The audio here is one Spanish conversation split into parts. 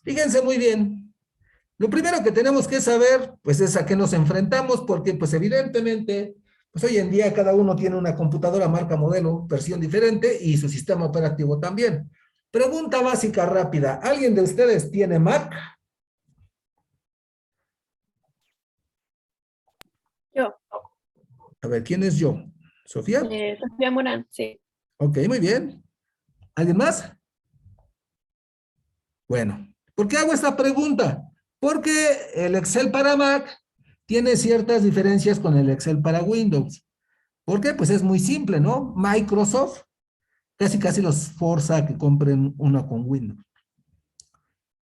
Fíjense muy bien. Lo primero que tenemos que saber, pues, es a qué nos enfrentamos, porque, pues, evidentemente, pues, hoy en día cada uno tiene una computadora, marca, modelo, versión diferente y su sistema operativo también. Pregunta básica rápida. ¿Alguien de ustedes tiene Mac? Yo, A ver, ¿quién es yo? ¿Sofía? Sofía Morán, sí. Ok, muy bien. ¿Alguien más? Bueno, ¿por qué hago esta pregunta? Porque el Excel para Mac tiene ciertas diferencias con el Excel para Windows. ¿Por qué? Pues es muy simple, ¿no? Microsoft casi casi los forza a que compren una con Windows.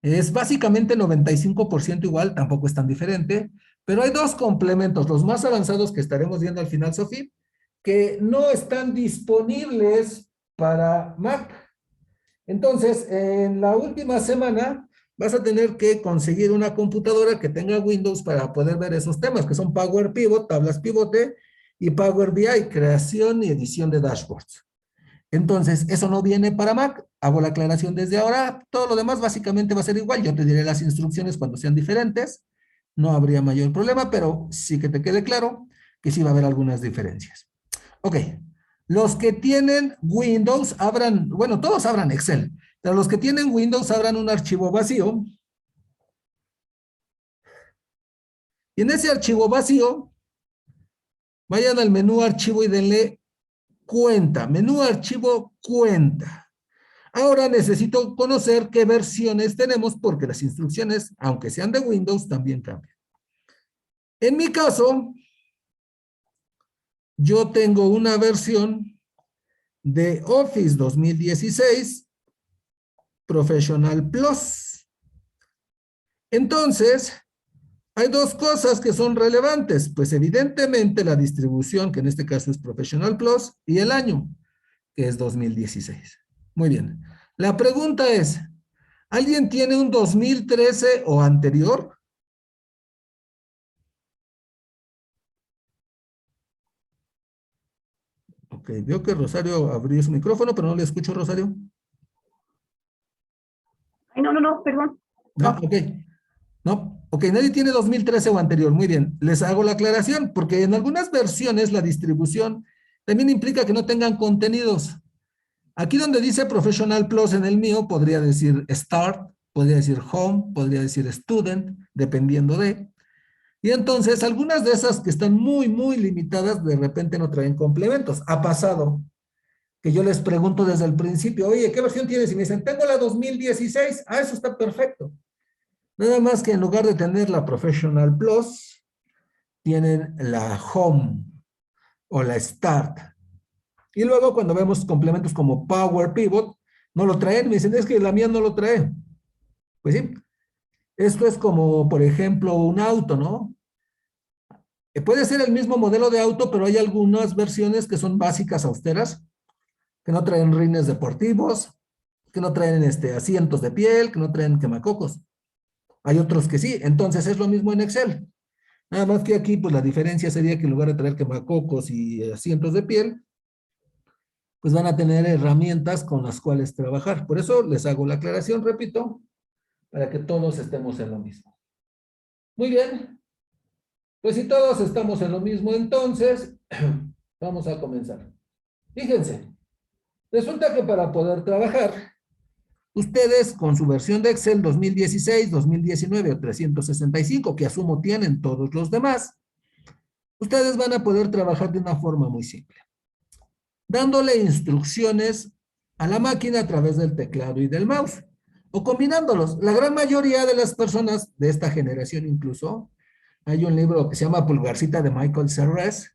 Es básicamente 95% igual, tampoco es tan diferente, pero hay dos complementos, los más avanzados que estaremos viendo al final, Sofía, que no están disponibles para Mac. Entonces, en la última semana vas a tener que conseguir una computadora que tenga Windows para poder ver esos temas, que son Power Pivot, tablas pivote, y Power BI, creación y edición de dashboards. Entonces, eso no viene para Mac. Hago la aclaración desde ahora. Todo lo demás básicamente va a ser igual. Yo te diré las instrucciones cuando sean diferentes. No habría mayor problema, pero sí que te quede claro que sí va a haber algunas diferencias. Ok. Los que tienen Windows, abran, bueno, todos abran Excel, pero los que tienen Windows abran un archivo vacío. Y en ese archivo vacío, vayan al menú archivo y denle cuenta. Menú archivo cuenta. Ahora necesito conocer qué versiones tenemos porque las instrucciones, aunque sean de Windows, también cambian. En mi caso, yo tengo una versión de Office 2016 Professional Plus. Entonces, hay dos cosas que son relevantes. Pues evidentemente la distribución, que en este caso es Professional Plus, y el año, que es 2016. Muy bien. La pregunta es, ¿alguien tiene un 2013 o anterior? Ok, veo que Rosario abrió su micrófono, pero no le escucho, Rosario. Ay, no, perdón. No, No. ok. No, ok, nadie tiene 2013 o anterior. Muy bien, les hago la aclaración, porque en algunas versiones la distribución también implica que no tengan contenidos. Aquí donde dice Professional Plus en el mío, podría decir Start, podría decir Home, podría decir Student, dependiendo de. Y entonces, algunas de esas que están muy, muy limitadas, de repente no traen complementos. Ha pasado que yo les pregunto desde el principio, oye, ¿qué versión tienes? Y me dicen, tengo la 2016. Ah, eso está perfecto. Nada más que en lugar de tener la Professional Plus, tienen la Home o la Start. Y luego cuando vemos complementos como Power Pivot, no lo traen. Me dicen, es que la mía no lo trae. Pues sí, esto es como, por ejemplo, un auto, ¿no? Puede ser el mismo modelo de auto, pero hay algunas versiones que son básicas, austeras, que no traen rines deportivos, que no traen asientos de piel, que no traen quemacocos. Hay otros que sí. Entonces es lo mismo en Excel. Nada más que aquí, pues la diferencia sería que en lugar de traer quemacocos y asientos de piel, pues van a tener herramientas con las cuales trabajar. Por eso les hago la aclaración, repito, para que todos estemos en lo mismo. Muy bien, pues si todos estamos en lo mismo, entonces vamos a comenzar. Fíjense, resulta que para poder trabajar, ustedes con su versión de Excel 2016, 2019 o 365, que asumo tienen todos los demás, ustedes van a poder trabajar de una forma muy simple, dándole instrucciones a la máquina a través del teclado y del mouse, o combinándolos. La gran mayoría de las personas de esta generación incluso, hay un libro que se llama Pulgarcita de Michael Serres,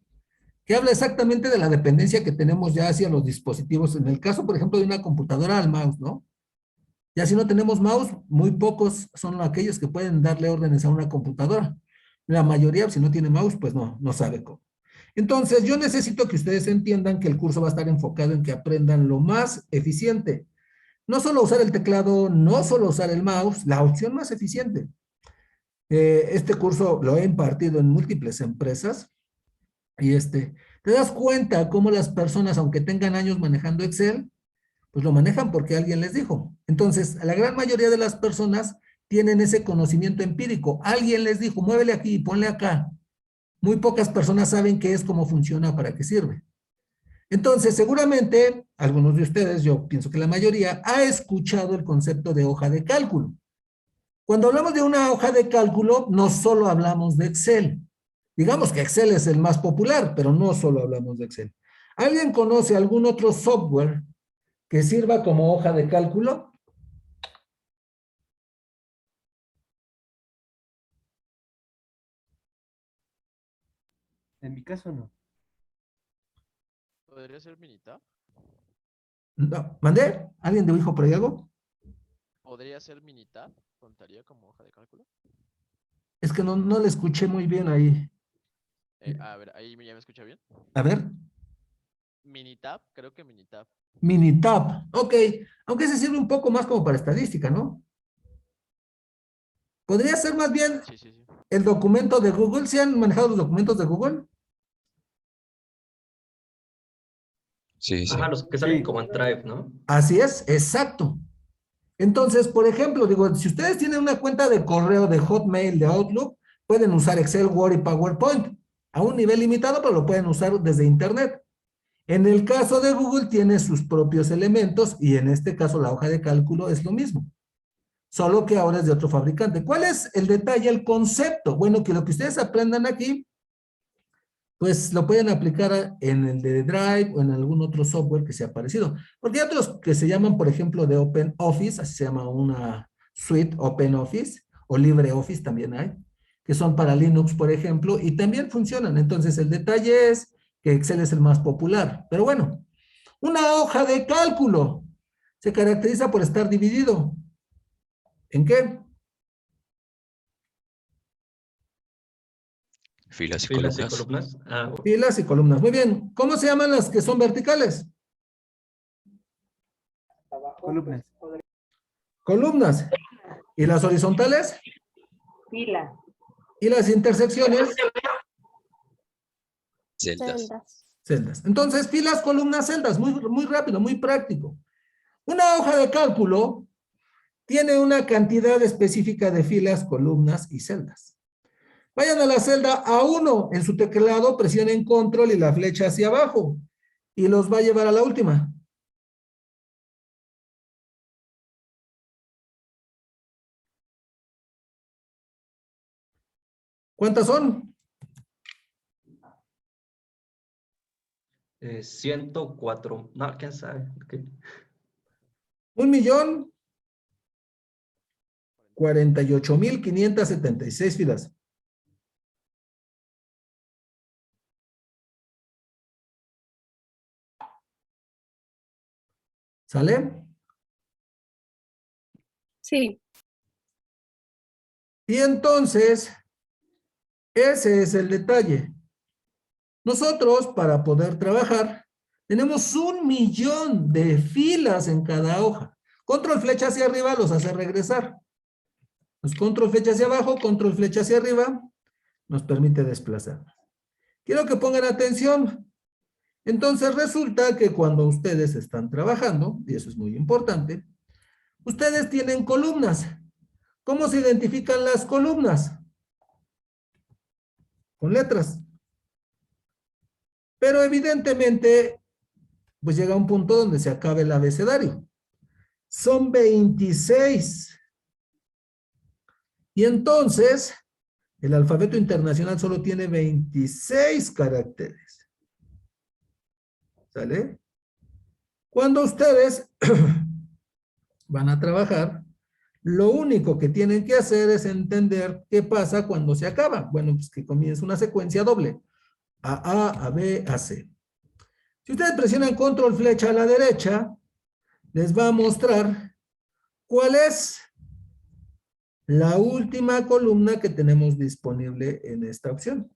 que habla exactamente de la dependencia que tenemos ya hacia los dispositivos, en el caso, por ejemplo, de una computadora al mouse, ¿no? Ya si no tenemos mouse, muy pocos son aquellos que pueden darle órdenes a una computadora. La mayoría, si no tiene mouse, pues no sabe cómo. Entonces, yo necesito que ustedes entiendan que el curso va a estar enfocado en que aprendan lo más eficiente. No solo usar el teclado, no solo usar el mouse, la opción más eficiente. Este curso lo he impartido en múltiples empresas y te das cuenta cómo las personas, aunque tengan años manejando Excel, Pues lo manejan porque alguien les dijo. Entonces, la gran mayoría de las personas tienen ese conocimiento empírico. Alguien les dijo, muévele aquí y ponle acá. Muy pocas personas saben qué es, cómo funciona, para qué sirve. Entonces, seguramente, algunos de ustedes, yo pienso que la mayoría, ha escuchado el concepto de hoja de cálculo. Cuando hablamos de una hoja de cálculo, no solo hablamos de Excel. Digamos que Excel es el más popular, pero no solo hablamos de Excel. ¿Alguien conoce algún otro software que sirva como hoja de cálculo? En mi caso no. ¿Podría ser Minitab? No, ¿mandé? ¿Alguien dijo por ahí algo? ¿Podría ser Minitab? ¿Contaría como hoja de cálculo? Es que no le escuché muy bien ahí. A ver, ahí ya me escucha bien. A ver, Minitab, creo que Minitab. Minitab. Ok, aunque ese sirve un poco más como para estadística, ¿no? Podría ser más bien Sí, sí, sí. el documento de Google. ¿Se han manejado los documentos de Google? Sí, sí. Ajá, los que salen Sí. como en Drive, ¿no? Así es, exacto. Entonces, por ejemplo, digo, si ustedes tienen una cuenta de correo de Hotmail, de Outlook, pueden usar Excel, Word y PowerPoint a un nivel limitado, pero lo pueden usar desde Internet. En el caso de Google tiene sus propios elementos y en este caso la hoja de cálculo es lo mismo, solo que ahora es de otro fabricante. ¿Cuál es el detalle, el concepto? Bueno, que lo que ustedes aprendan aquí, pues lo pueden aplicar en el de Drive o en algún otro software que sea parecido. Porque hay otros que se llaman, por ejemplo, de Open Office, así se llama una suite Open Office, o LibreOffice también hay, que son para Linux, por ejemplo, y también funcionan. Entonces, el detalle es que Excel es el más popular. Pero bueno, una hoja de cálculo se caracteriza por estar dividido. ¿En qué? Filas y Filas y columnas. columnas. Ah, Filas y columnas. Muy bien. ¿Cómo se llaman las que son verticales? Columnas. Columnas. ¿Y las horizontales? Fila. ¿Y las intersecciones? Celdas. Celdas. Entonces, filas, columnas, celdas. Muy, muy rápido, muy práctico. Una hoja de cálculo tiene una cantidad específica de filas, columnas y celdas. Vayan a la celda A1 en su teclado, presionen control y la flecha hacia abajo y los va a llevar a la última. ¿Cuántas son? 104. No, quién sabe. Ok. 1.048.576 filas. ¿Sale? Sí. Y entonces, ese es el detalle. Nosotros, para poder trabajar, tenemos 1.000.000 de filas en cada hoja. Control flecha hacia arriba los hace regresar. Pues control flecha hacia abajo, control flecha hacia arriba, nos permite desplazar. Quiero que pongan atención. Entonces resulta que cuando ustedes están trabajando, y eso es muy importante, ustedes tienen columnas. ¿Cómo se identifican las columnas? Con letras. Pero evidentemente, pues llega un punto donde se acaba el abecedario. Son 26. Y entonces, el alfabeto internacional solo tiene 26 caracteres. ¿Sale? Cuando ustedes van a trabajar, lo único que tienen que hacer es entender qué pasa cuando se acaba. Bueno, pues que comienza una secuencia doble. A B, a C. Si ustedes presionan control flecha a la derecha, les va a mostrar cuál es la última columna que tenemos disponible en esta opción.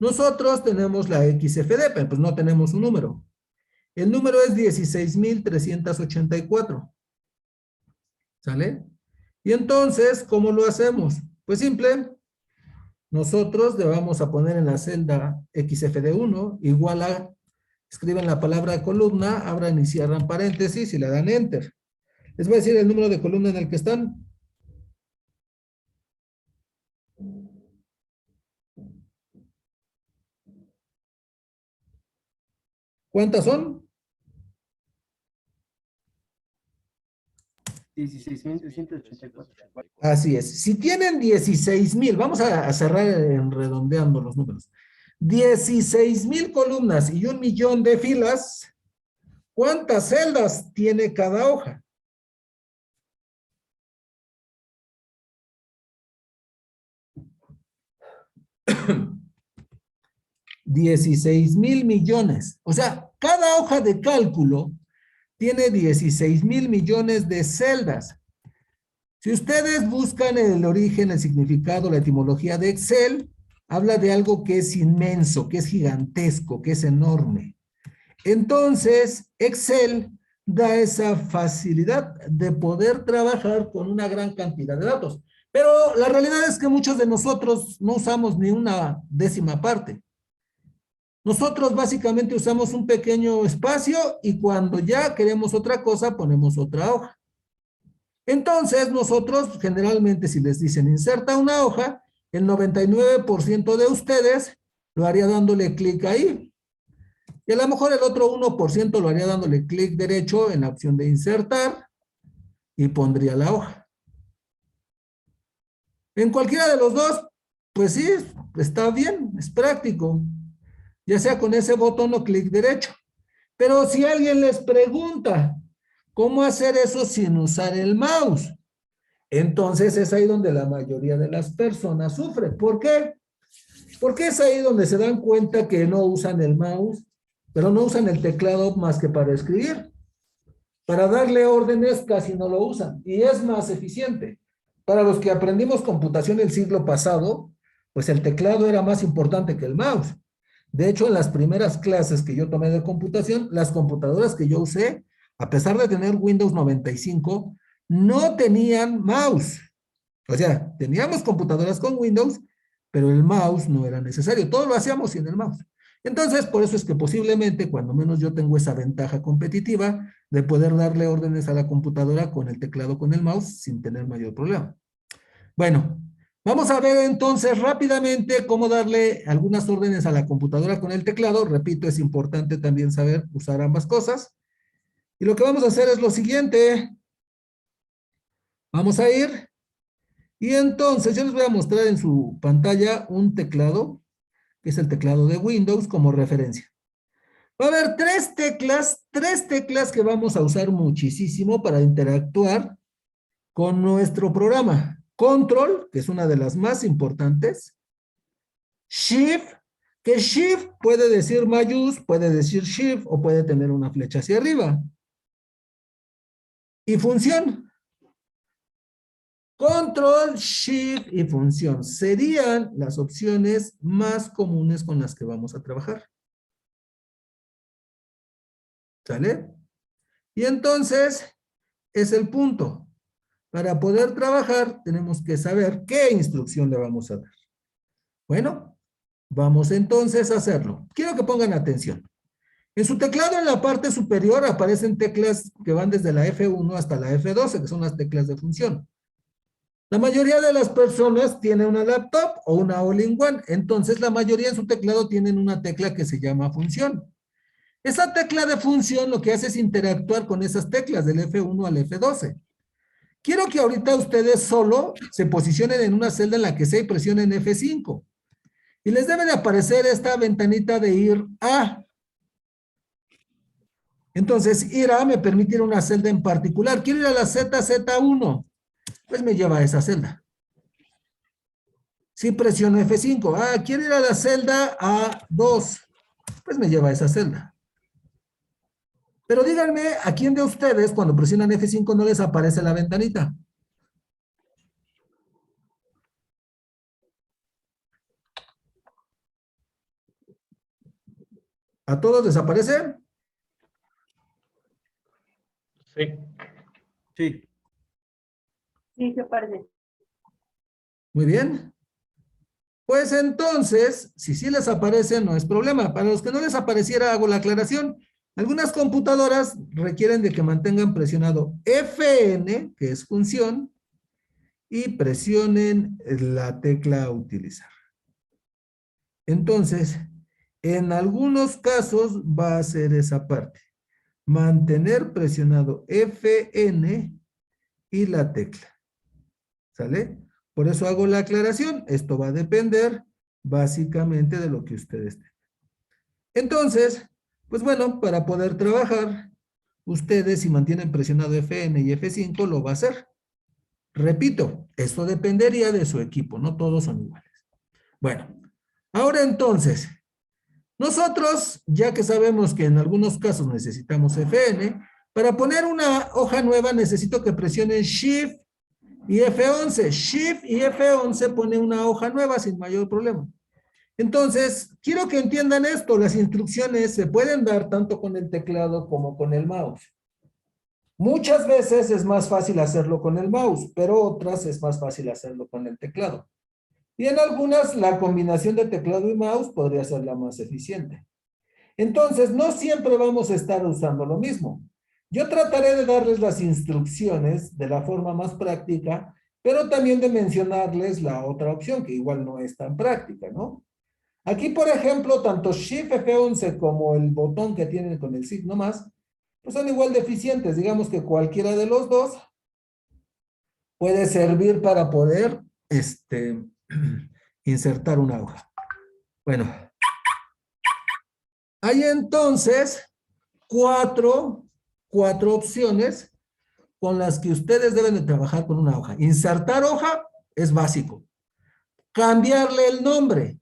Nosotros tenemos la XFD, pero pues no tenemos un número. El número es 16.384. ¿Sale? Y entonces, ¿cómo lo hacemos? Pues simple. Nosotros le vamos a poner en la celda XFD1 igual a Escriben la palabra columna, abran y cierran paréntesis y le dan enter. Les voy a decir el número de columna en el que están. ¿Cuántas son? 16.184. Así es. Si tienen 16,000, vamos a cerrar redondeando los números. 16,000 columnas y 1,000,000 de filas, ¿cuántas celdas tiene cada hoja? $16,000,000,000. O sea, cada hoja de cálculo tiene 16,000,000,000 de celdas. Si ustedes buscan el origen, el significado, la etimología de Excel, habla de algo que es inmenso, que es gigantesco, que es enorme. Entonces, Excel da esa facilidad de poder trabajar con una gran cantidad de datos. Pero la realidad es que muchos de nosotros no usamos ni una décima parte. Nosotros básicamente usamos un pequeño espacio y cuando ya queremos otra cosa, ponemos otra hoja. Entonces, nosotros generalmente si les dicen inserta una hoja, el 99% de ustedes lo haría dándole clic ahí. Y a lo mejor el otro 1% lo haría dándole clic derecho en la opción de insertar y pondría la hoja. En cualquiera de los dos, pues sí, está bien, es práctico. Ya sea con ese botón o clic derecho. Pero si alguien les pregunta cómo hacer eso sin usar el mouse, entonces es ahí donde la mayoría de las personas sufre. ¿Por qué? Porque es ahí donde se dan cuenta que no usan el mouse, pero no usan el teclado más que para escribir. Para darle órdenes casi no lo usan y es más eficiente. Para los que aprendimos computación el siglo pasado, pues el teclado era más importante que el mouse. De hecho, en las primeras clases que yo tomé de computación, las computadoras que yo usé, a pesar de tener Windows 95, no tenían mouse. O sea, teníamos computadoras con Windows, pero el mouse no era necesario. Todo lo hacíamos sin el mouse. Entonces, por eso es que posiblemente, cuando menos yo tengo esa ventaja competitiva de poder darle órdenes a la computadora con el teclado, con el mouse, sin tener mayor problema. Bueno, vamos a ver entonces rápidamente cómo darle algunas órdenes a la computadora con el teclado. Repito, es importante también saber usar ambas cosas. Y lo que vamos a hacer es lo siguiente. Vamos a ir y entonces yo les voy a mostrar en su pantalla un teclado, que es el teclado de Windows como referencia. Va a haber tres teclas que vamos a usar muchísimo para interactuar con nuestro programa. Control, que es una de las más importantes. Shift, que Shift puede decir mayús, puede decir Shift o puede tener una flecha hacia arriba. Y función. Control, Shift y función serían las opciones más comunes con las que vamos a trabajar. ¿Sale? Y entonces, es el punto. Para poder trabajar, tenemos que saber qué instrucción le vamos a dar. Bueno, vamos entonces a hacerlo. Quiero que pongan atención. En su teclado en la parte superior aparecen teclas que van desde la F1 hasta la F12, que son las teclas de función. La mayoría de las personas tienen una laptop o una all-in-one, entonces la mayoría en su teclado tienen una tecla que se llama función. Esa tecla de función lo que hace es interactuar con esas teclas del F1 al F12. Quiero que ahorita ustedes solo se posicionen en una celda en la que sea y presionen F5. Y les debe de aparecer esta ventanita de ir a. Entonces, ir a me permite ir a una celda en particular. Quiero ir a la ZZ1. Pues me lleva a esa celda. Si presiono F5. Quiero ir a la celda A2. Pues me lleva a esa celda. Pero díganme, ¿a quién de ustedes cuando presionan F5 no les aparece la ventanita? ¿A todos les aparece? Sí. Sí. Sí, se parece. Muy bien. Pues entonces, si sí les aparece, no es problema. Para los que no les apareciera, hago la aclaración. Algunas computadoras requieren de que mantengan presionado FN, que es función, y presionen la tecla a utilizar. Entonces, en algunos casos va a ser esa parte. Mantener presionado FN y la tecla. ¿Sale? Por eso hago la aclaración. Esto va a depender básicamente de lo que ustedes tengan. Entonces, pues bueno, para poder trabajar, ustedes si mantienen presionado FN y F5 lo va a hacer. Repito, esto dependería de su equipo, no todos son iguales. Bueno, ahora entonces, nosotros, ya que sabemos que en algunos casos necesitamos FN, para poner una hoja nueva necesito que presionen Shift y F11. Shift y F11 pone una hoja nueva sin mayor problema. Entonces, quiero que entiendan esto, las instrucciones se pueden dar tanto con el teclado como con el mouse. Muchas veces es más fácil hacerlo con el mouse, pero otras es más fácil hacerlo con el teclado. Y en algunas la combinación de teclado y mouse podría ser la más eficiente. Entonces, no siempre vamos a estar usando lo mismo. Yo trataré de darles las instrucciones de la forma más práctica, pero también de mencionarles la otra opción, que igual no es tan práctica, ¿no? Aquí, por ejemplo, tanto Shift F11 como el botón que tienen con el signo más, pues son igual de eficientes. Digamos que cualquiera de los dos puede servir para poder insertar una hoja. Bueno, hay entonces cuatro opciones con las que ustedes deben de trabajar con una hoja. Insertar hoja es básico. Cambiarle el nombre.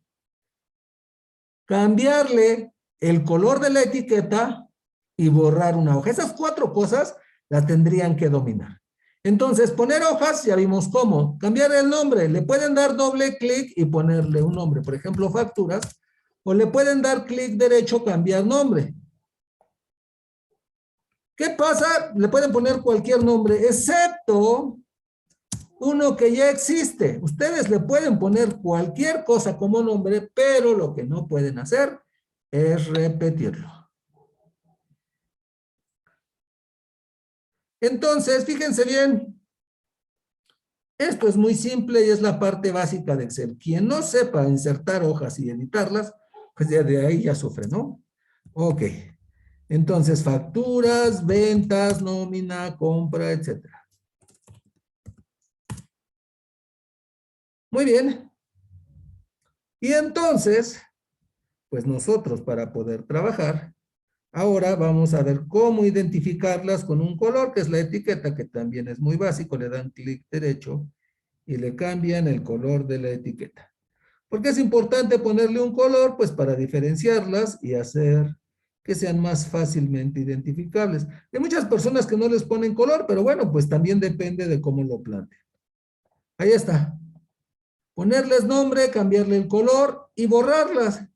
Cambiarle el color de la etiqueta y borrar una hoja. Esas cuatro cosas las tendrían que dominar. Entonces, poner hojas, ya vimos cómo. Cambiar el nombre, le pueden dar doble clic y ponerle un nombre. Por ejemplo, facturas. O le pueden dar clic derecho, cambiar nombre. ¿Qué pasa? Le pueden poner cualquier nombre, excepto uno que ya existe. Ustedes le pueden poner cualquier cosa como nombre, pero lo que no pueden hacer es repetirlo. Entonces, fíjense bien. Esto es muy simple y es la parte básica de Excel. Quien no sepa insertar hojas y editarlas, pues ya de ahí ya sufre, ¿no? Ok. Entonces, facturas, ventas, nómina, compra, etcétera. Muy bien. Y entonces, pues nosotros para poder trabajar, ahora vamos a ver cómo identificarlas con un color, que es la etiqueta, que también es muy básico. Le dan clic derecho y le cambian el color de la etiqueta. ¿Por qué es importante ponerle un color? Pues para diferenciarlas y hacer que sean más fácilmente identificables. Hay muchas personas que no les ponen color, pero bueno, pues también depende de cómo lo planteen. Ahí está. Ponerles nombre, cambiarle el color y borrarlas.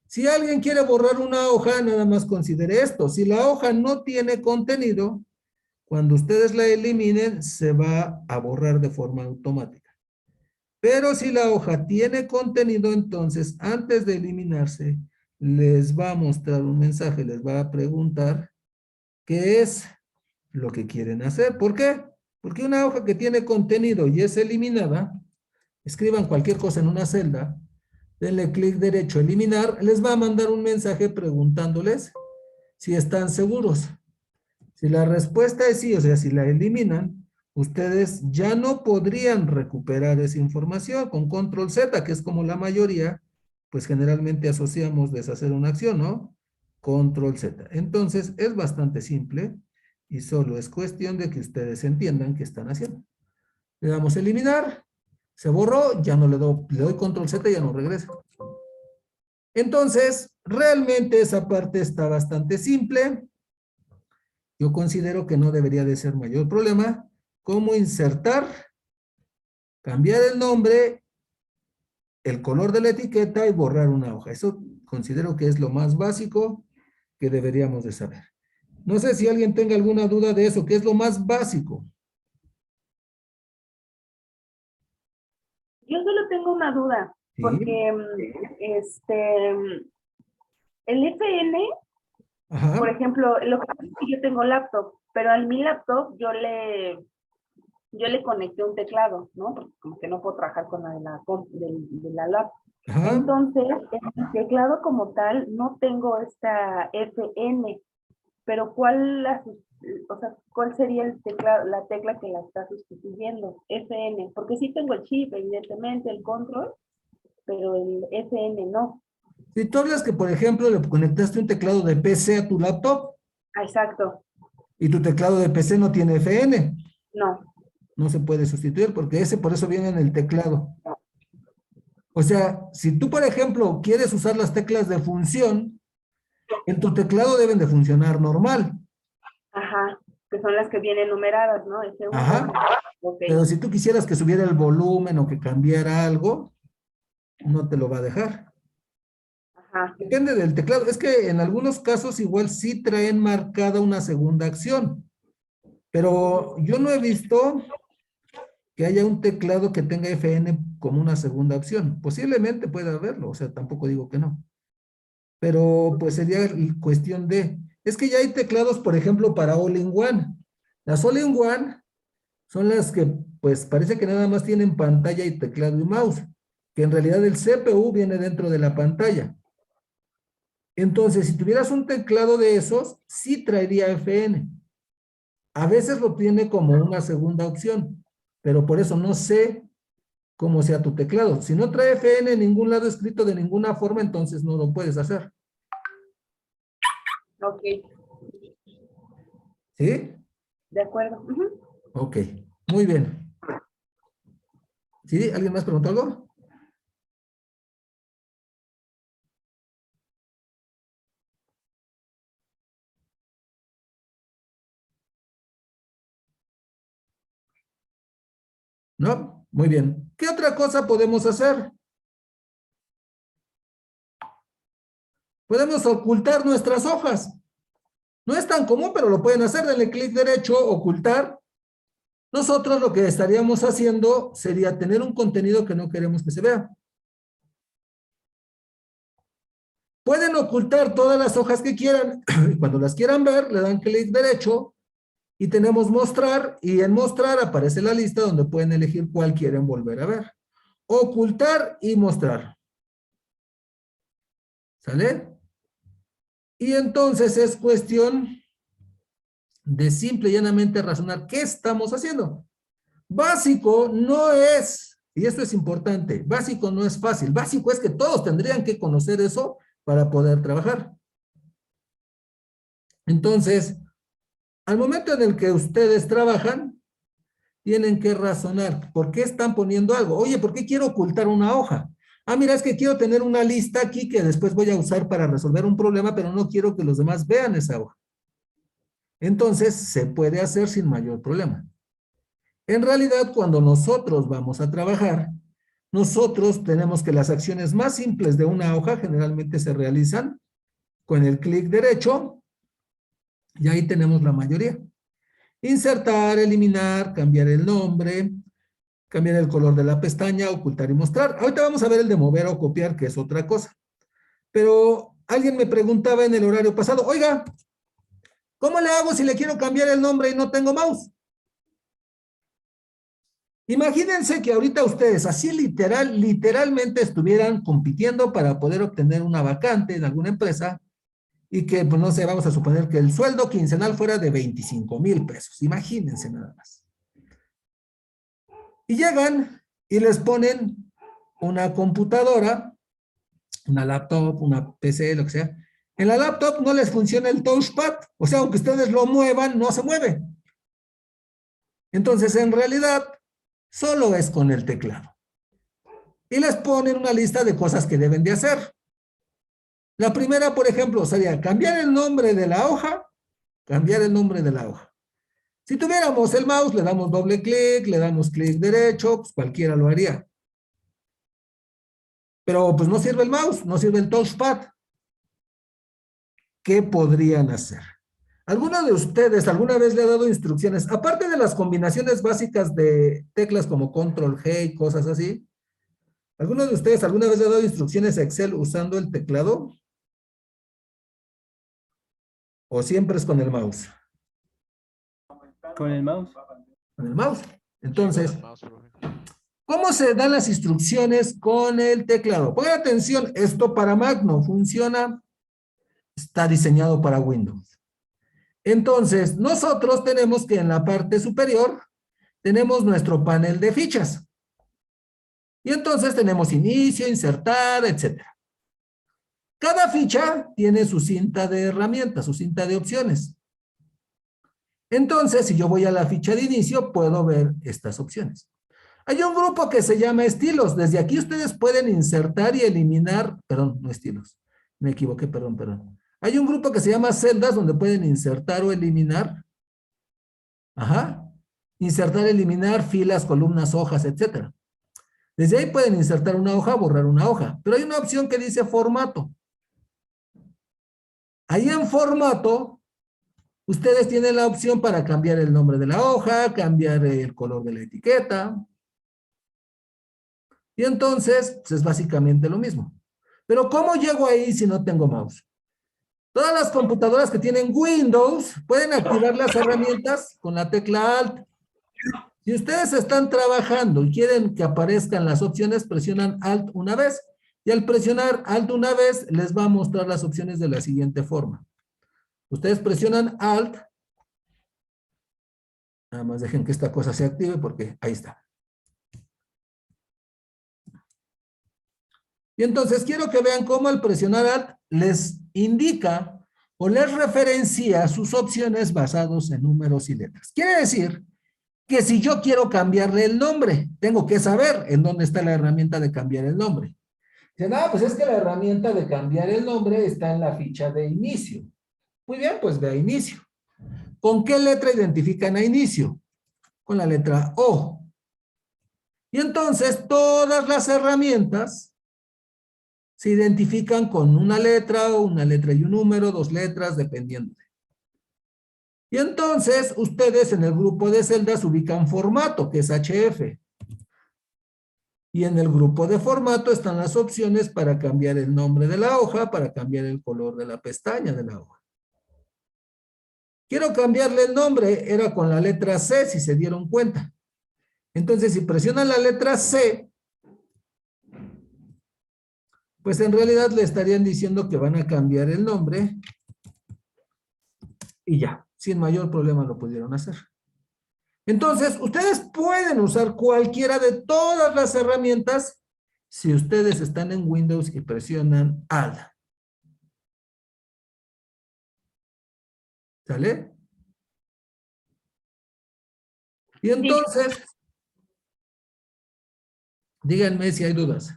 Si alguien quiere borrar una hoja, nada más considere esto. Si la hoja no tiene contenido, cuando ustedes la eliminen, se va a borrar de forma automática. Pero si la hoja tiene contenido, entonces antes de eliminarse, les va a mostrar un mensaje, les va a preguntar qué es lo que quieren hacer. ¿Por qué? Porque una hoja que tiene contenido y es eliminada, escriban cualquier cosa en una celda, denle clic derecho, eliminar, les va a mandar un mensaje preguntándoles si están seguros. Si la respuesta es sí, o sea, si la eliminan, ustedes ya no podrían recuperar esa información con control Z, que es como la mayoría, pues generalmente asociamos deshacer una acción, ¿no? Control Z. Entonces, es bastante simple y solo es cuestión de que ustedes entiendan qué están haciendo. Le damos eliminar, se borró, ya no le doy control Z y ya no regresa. Entonces, realmente esa parte está bastante simple. Yo considero que no debería de ser mayor problema. ¿Cómo insertar? Cambiar el nombre, el color de la etiqueta y borrar una hoja. Eso considero que es lo más básico que deberíamos de saber. No sé si alguien tenga alguna duda de eso, que es lo más básico. Yo solo tengo una duda. Sí. porque el FN, Ajá. por ejemplo, lo que pasa es que yo tengo laptop, pero a mi laptop yo le conecté un teclado, ¿no? Porque como que no puedo trabajar con la de la laptop. Ajá. Entonces, en el teclado como tal, no tengo esta FN, pero o sea, ¿cuál sería el teclado, la tecla que la está sustituyendo? FN, porque sí tengo el chip, evidentemente, el control, pero el FN no. Si tú hablas que, por ejemplo, le conectaste un teclado de PC a tu laptop Ah, exacto, y tu teclado de PC no tiene FN, no. no se puede sustituir porque ese por eso viene en el teclado. O sea, si tú, por ejemplo, quieres usar las teclas de función, en tu teclado deben de funcionar normal. Ajá, que son las que vienen numeradas, ¿no? F1. Ajá. Ok, Pero si tú quisieras que subiera el volumen o que cambiara algo, no te lo va a dejar. ajá, Depende del teclado. Es que en algunos casos igual sí traen marcada una segunda acción, pero yo no he visto que haya un teclado que tenga FN como una segunda opción. Posiblemente pueda haberlo, o sea, tampoco digo que no. Pero pues sería cuestión de... Es que ya hay teclados, por ejemplo, para All-in-One. Las All-in-One son las que pues parece que nada más tienen pantalla y teclado y mouse, que en realidad el CPU viene dentro de la pantalla. Entonces, si tuvieras un teclado de esos, sí traería FN. A veces lo tiene como una segunda opción, pero por eso no sé cómo sea tu teclado. Si no trae FN en ningún lado escrito de ninguna forma, entonces no lo puedes hacer. ok, ¿Sí? de acuerdo. Ujú. Ok, muy bien. ¿Sí? ¿Alguien más preguntó algo? ¿No? Muy bien. ¿Qué otra cosa podemos hacer? Podemos ocultar nuestras hojas. No es tan común, pero lo pueden hacer. Denle clic derecho, ocultar. Nosotros lo que estaríamos haciendo sería tener un contenido que no queremos que se vea. Pueden ocultar todas las hojas que quieran. Y cuando las quieran ver, le dan clic derecho y tenemos mostrar. Y en mostrar aparece la lista donde pueden elegir cuál quieren volver a ver. Ocultar y mostrar. ¿Sale? Y entonces es cuestión de simple y llanamente razonar qué estamos haciendo. Básico no es, y esto es importante, básico no es fácil. Básico es que todos tendrían que conocer eso para poder trabajar. Entonces, al momento en el que ustedes trabajan, tienen que razonar por qué están poniendo algo. Oye, ¿por qué quiero ocultar una hoja? Ah, mira, es que quiero tener una lista aquí que después voy a usar para resolver un problema, pero no quiero que los demás vean esa hoja. Entonces, se puede hacer sin mayor problema. En realidad, cuando nosotros vamos a trabajar, nosotros tenemos que las acciones más simples de una hoja generalmente se realizan con el clic derecho y ahí tenemos la mayoría. Insertar, eliminar, cambiar el nombre, cambiar el color de la pestaña, ocultar y mostrar. Ahorita vamos a ver el de mover o copiar, que es otra cosa. Pero alguien me preguntaba en el horario pasado, oiga, ¿cómo le hago si le quiero cambiar el nombre y no tengo mouse? Imagínense que ahorita ustedes así literalmente estuvieran compitiendo para poder obtener una vacante en alguna empresa y que, pues no sé, vamos a suponer que el sueldo quincenal fuera de 25,000 pesos. Imagínense nada más. Y llegan y les ponen una computadora, una laptop, una PC, lo que sea. En la laptop no les funciona el touchpad, o sea, aunque ustedes lo muevan, no se mueve. Entonces, en realidad, solo es con el teclado. Y les ponen una lista de cosas que deben de hacer. La primera, por ejemplo, sería cambiar el nombre de la hoja, cambiar el nombre de la hoja. Si tuviéramos el mouse, le damos doble clic, le damos clic derecho, pues cualquiera lo haría. Pero pues no sirve el mouse, no sirve el touchpad. ¿Qué podrían hacer? ¿Alguno de ustedes alguna vez le ha dado instrucciones, aparte de las combinaciones básicas de teclas como control G y cosas así? ¿Alguno de ustedes alguna vez ha dado instrucciones a Excel usando el teclado? ¿O siempre es con el mouse? Con el mouse. Con el mouse. Sí, con Entonces, el mouse, profe. ¿cómo se dan las instrucciones con el teclado? Pongan atención, esto para Mac no funciona, está diseñado para Windows. Entonces, nosotros tenemos que en la parte superior, tenemos nuestro panel de fichas. Y entonces tenemos inicio, insertar, etc. Cada ficha tiene su cinta de herramientas, su cinta de opciones. Entonces, si yo voy a la ficha de inicio, puedo ver estas opciones. Hay un grupo que se llama estilos. Desde aquí ustedes pueden insertar y eliminar, perdón, no estilos, me equivoqué, perdón. Hay un grupo que se llama celdas donde pueden insertar o eliminar. Ajá. Insertar, eliminar filas, columnas, hojas, etc. Desde ahí pueden insertar una hoja, borrar una hoja. Pero hay una opción que dice formato. Ahí en formato, ustedes tienen la opción para cambiar el nombre de la hoja, cambiar el color de la etiqueta. Y entonces, pues es básicamente lo mismo. Pero ¿cómo llego ahí si no tengo mouse? Todas las computadoras que tienen Windows pueden activar las herramientas con la tecla Alt. Si ustedes están trabajando y quieren que aparezcan las opciones, presionan Alt una vez. Y al presionar Alt una vez, les va a mostrar las opciones de la siguiente forma. Ustedes presionan Alt. Nada más dejen que esta cosa se active porque ahí está. Y entonces quiero que vean cómo al presionar Alt les indica o les referencia sus opciones basados en números y letras. Quiere decir que si yo quiero cambiarle el nombre, tengo que saber en dónde está la herramienta de cambiar el nombre. Dicen, pues es que la herramienta de cambiar el nombre está en la ficha de inicio. Muy bien, pues ve a inicio. ¿Con qué letra identifican a inicio? Con la letra O. Y entonces todas las herramientas se identifican con una letra y un número, 2 letras, dependiendo. Y entonces, ustedes en el grupo de celdas ubican formato, que es HF. Y en el grupo de formato están las opciones para cambiar el nombre de la hoja, para cambiar el color de la pestaña de la hoja. Quiero cambiarle el nombre, era con la letra C, si se dieron cuenta. Entonces, si presionan la letra C, pues en realidad le estarían diciendo que van a cambiar el nombre y ya, sin mayor problema lo pudieron hacer. Entonces, ustedes pueden usar cualquiera de todas las herramientas si ustedes están en Windows y presionan Alt. ¿Sale? Y entonces, díganme si hay dudas.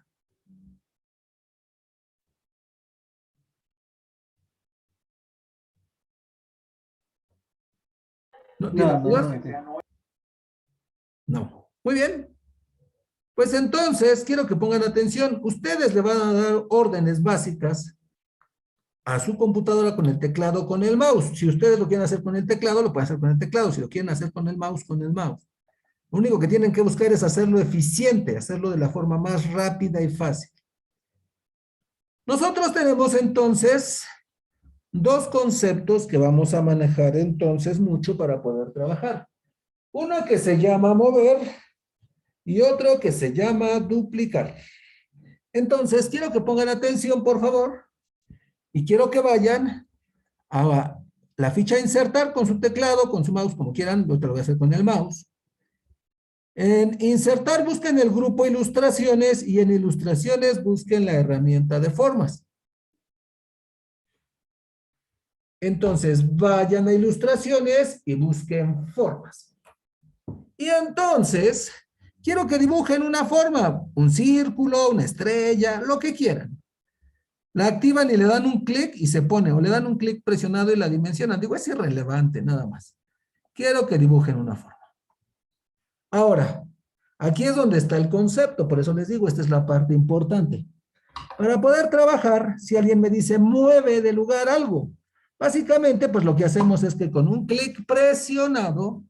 ¿No tienen dudas? No. Muy bien. Pues entonces, quiero que pongan atención. Ustedes le van a dar órdenes básicas a su computadora con el teclado, con el mouse. Si ustedes lo quieren hacer con el teclado, lo pueden hacer con el teclado. Si lo quieren hacer con el mouse, con el mouse. Lo único que tienen que buscar es hacerlo eficiente, hacerlo de la forma más rápida y fácil. Nosotros tenemos entonces dos conceptos que vamos a manejar entonces mucho para poder trabajar. Uno que se llama mover y otro que se llama duplicar. Entonces, quiero que pongan atención, por favor, y quiero que vayan a la ficha insertar con su teclado, con su mouse, como quieran. Yo te lo voy a hacer con el mouse. En insertar busquen el grupo ilustraciones y en ilustraciones busquen la herramienta de formas. Entonces, vayan a ilustraciones y busquen formas. Y entonces, quiero que dibujen una forma, un círculo, una estrella, lo que quieran. La activan y le dan un clic y se pone, o le dan un clic presionado y la dimensionan. Digo, es irrelevante, nada más. Quiero que dibujen una forma. Ahora, aquí es donde está el concepto, por eso les digo, esta es la parte importante. Para poder trabajar, si alguien me dice, mueve de lugar algo, básicamente, pues lo que hacemos es que con un clic presionado,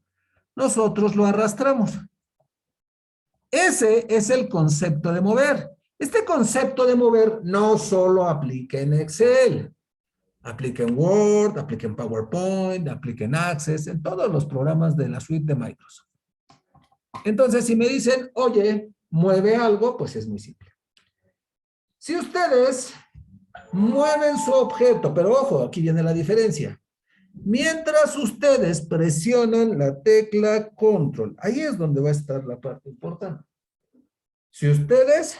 nosotros lo arrastramos. Ese es el concepto de mover. Este concepto de mover no solo aplica en Excel, aplica en Word, aplica en PowerPoint, aplica en Access, en todos los programas de la suite de Microsoft. Entonces, si me dicen, oye, mueve algo, pues es muy simple. Si ustedes mueven su objeto, pero ojo, aquí viene la diferencia. Mientras ustedes presionan la tecla Control, ahí es donde va a estar la parte importante. Si ustedes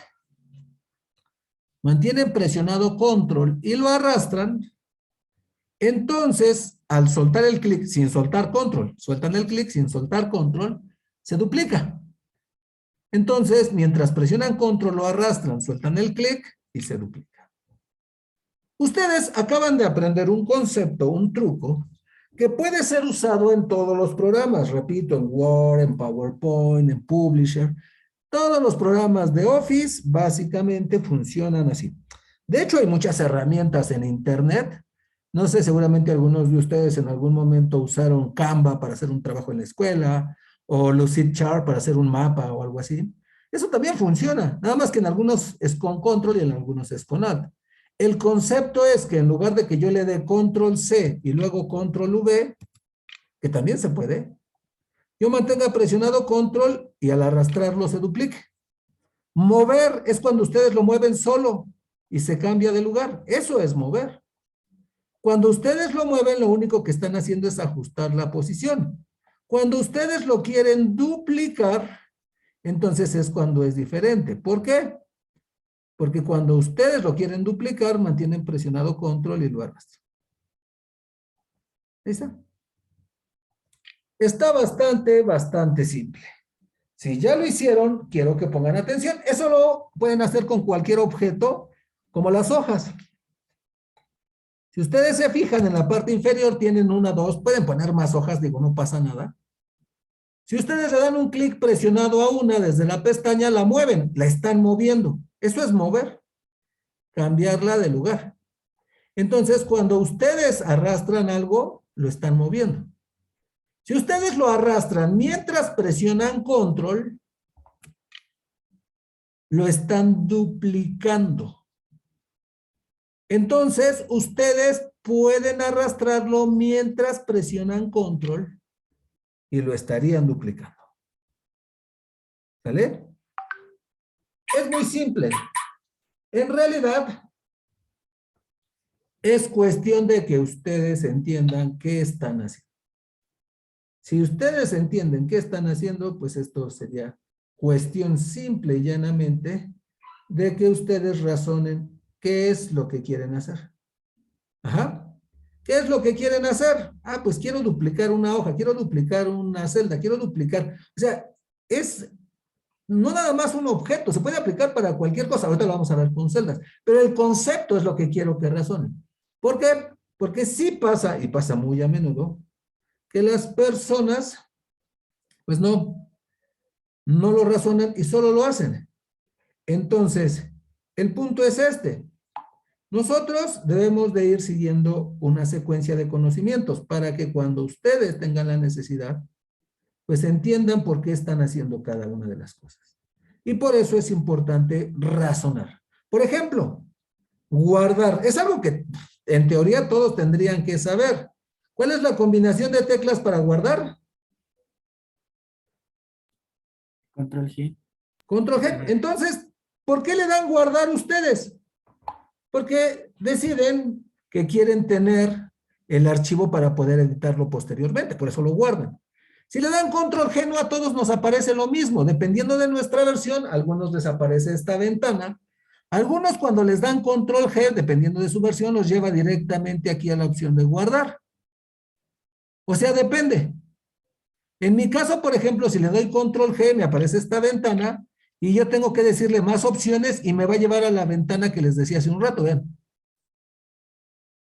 mantienen presionado Control y lo arrastran, entonces, al soltar el clic sin soltar Control, sueltan el clic sin soltar Control, se duplica. Entonces, mientras presionan Control, lo arrastran, sueltan el clic y se duplica. Ustedes acaban de aprender un concepto, un truco, que puede ser usado en todos los programas. Repito, en Word, en PowerPoint, en Publisher. Todos los programas de Office básicamente funcionan así. De hecho, hay muchas herramientas en Internet. No sé, seguramente algunos de ustedes en algún momento usaron Canva para hacer un trabajo en la escuela, o Lucidchart para hacer un mapa o algo así. Eso también funciona, nada más que en algunos es con control y en algunos es con alt. El concepto es que en lugar de que yo le dé control C y luego control V, que también se puede, yo mantenga presionado control y al arrastrarlo se duplique. Mover es cuando ustedes lo mueven solo y se cambia de lugar. Eso es mover. Cuando ustedes lo mueven, lo único que están haciendo es ajustar la posición. Cuando ustedes lo quieren duplicar, entonces es cuando es diferente. ¿Por qué? Porque cuando ustedes lo quieren duplicar, mantienen presionado control y lo arrastran. ¿Ahí está? Está bastante simple. Si ya lo hicieron, quiero que pongan atención. Eso lo pueden hacer con cualquier objeto, como las hojas. Si ustedes se fijan en la parte inferior, tienen una, dos, pueden poner más hojas, digo, no pasa nada. Si ustedes le dan un clic presionado a una desde la pestaña, la mueven, la están moviendo. Eso es mover, cambiarla de lugar. Entonces, cuando ustedes arrastran algo, lo están moviendo. Si ustedes lo arrastran mientras presionan control, lo están duplicando. Entonces, ustedes pueden arrastrarlo mientras presionan control y lo estarían duplicando. ¿Sale? Es muy simple. En realidad, es cuestión de que ustedes entiendan qué están haciendo. Si ustedes entienden qué están haciendo, pues esto sería cuestión simple y llanamente de que ustedes razonen qué es lo que quieren hacer. Ajá. ¿Qué es lo que quieren hacer? Ah, pues quiero duplicar una hoja, quiero duplicar una celda, quiero duplicar. O sea, es no nada más un objeto, se puede aplicar para cualquier cosa. Ahorita lo vamos a ver con celdas. Pero el concepto es lo que quiero que razonen. ¿Por qué? Porque sí pasa, y pasa muy a menudo, que las personas, pues no lo razonan y solo lo hacen. Entonces, el punto es este. Nosotros debemos de ir siguiendo una secuencia de conocimientos para que cuando ustedes tengan la necesidad, pues entiendan por qué están haciendo cada una de las cosas. Y por eso es importante razonar. Por ejemplo, guardar. Es algo que en teoría todos tendrían que saber. ¿Cuál es la combinación de teclas para guardar? Control G. Control G. Entonces, ¿por qué le dan guardar ustedes? Porque deciden que quieren tener el archivo para poder editarlo posteriormente, por eso lo guardan. Si le dan control G, no a todos nos aparece lo mismo. Dependiendo de nuestra versión, a algunos les aparece esta ventana. Algunos cuando les dan control G, dependiendo de su versión, los lleva directamente aquí a la opción de guardar. O sea, depende. En mi caso, por ejemplo, si le doy control G, me aparece esta ventana y yo tengo que decirle más opciones y me va a llevar a la ventana que les decía hace un rato, vean.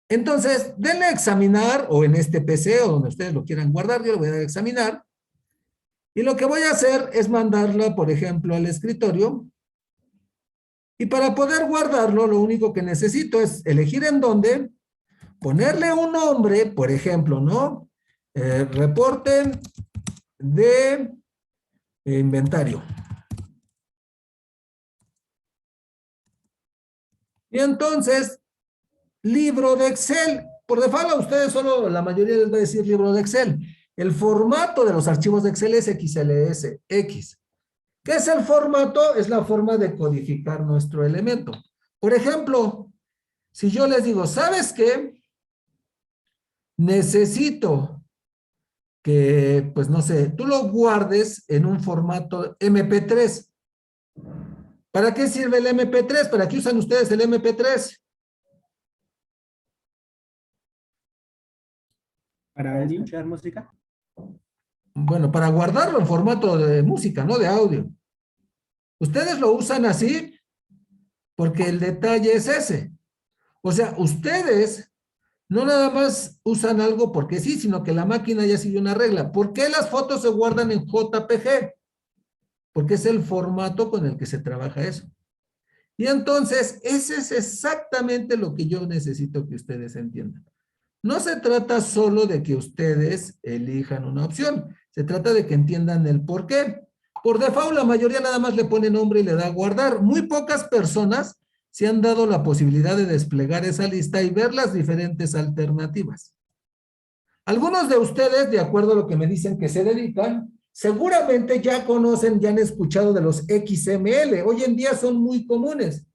Entonces, denle a examinar, o en este PC, o donde ustedes lo quieran guardar, yo lo voy a dar a examinar. Y lo que voy a hacer es mandarla, por ejemplo, al escritorio. Y para poder guardarlo, lo único que necesito es elegir en dónde, ponerle un nombre, por ejemplo, ¿no? Reporte de inventario. Y entonces, libro de Excel. Por default a ustedes solo la mayoría les va a decir libro de Excel. El formato de los archivos de Excel es XLSX. ¿Qué es el formato? Es la forma de codificar nuestro elemento. Por ejemplo, si yo les digo, ¿sabes qué? Necesito que, pues no sé, tú lo guardes en un formato MP3. ¿Para qué sirve el MP3? ¿Para qué usan ustedes el MP3? ¿Para escuchar música? Bueno, para guardarlo en formato de música, no de audio. Ustedes lo usan así porque el detalle es ese. O sea, ustedes no nada más usan algo porque sí, sino que la máquina ya sigue una regla. ¿Por qué las fotos se guardan en JPG? Porque es el formato con el que se trabaja eso. Y entonces, ese es exactamente lo que yo necesito que ustedes entiendan. No se trata solo de que ustedes elijan una opción, se trata de que entiendan el por qué. Por default, la mayoría nada más le pone nombre y le da a guardar. Muy pocas personas se han dado la posibilidad de desplegar esa lista y ver las diferentes alternativas. Algunos de ustedes, de acuerdo a lo que me dicen que se dedican, seguramente ya conocen, ya han escuchado de los XML. Hoy en día son muy comunes.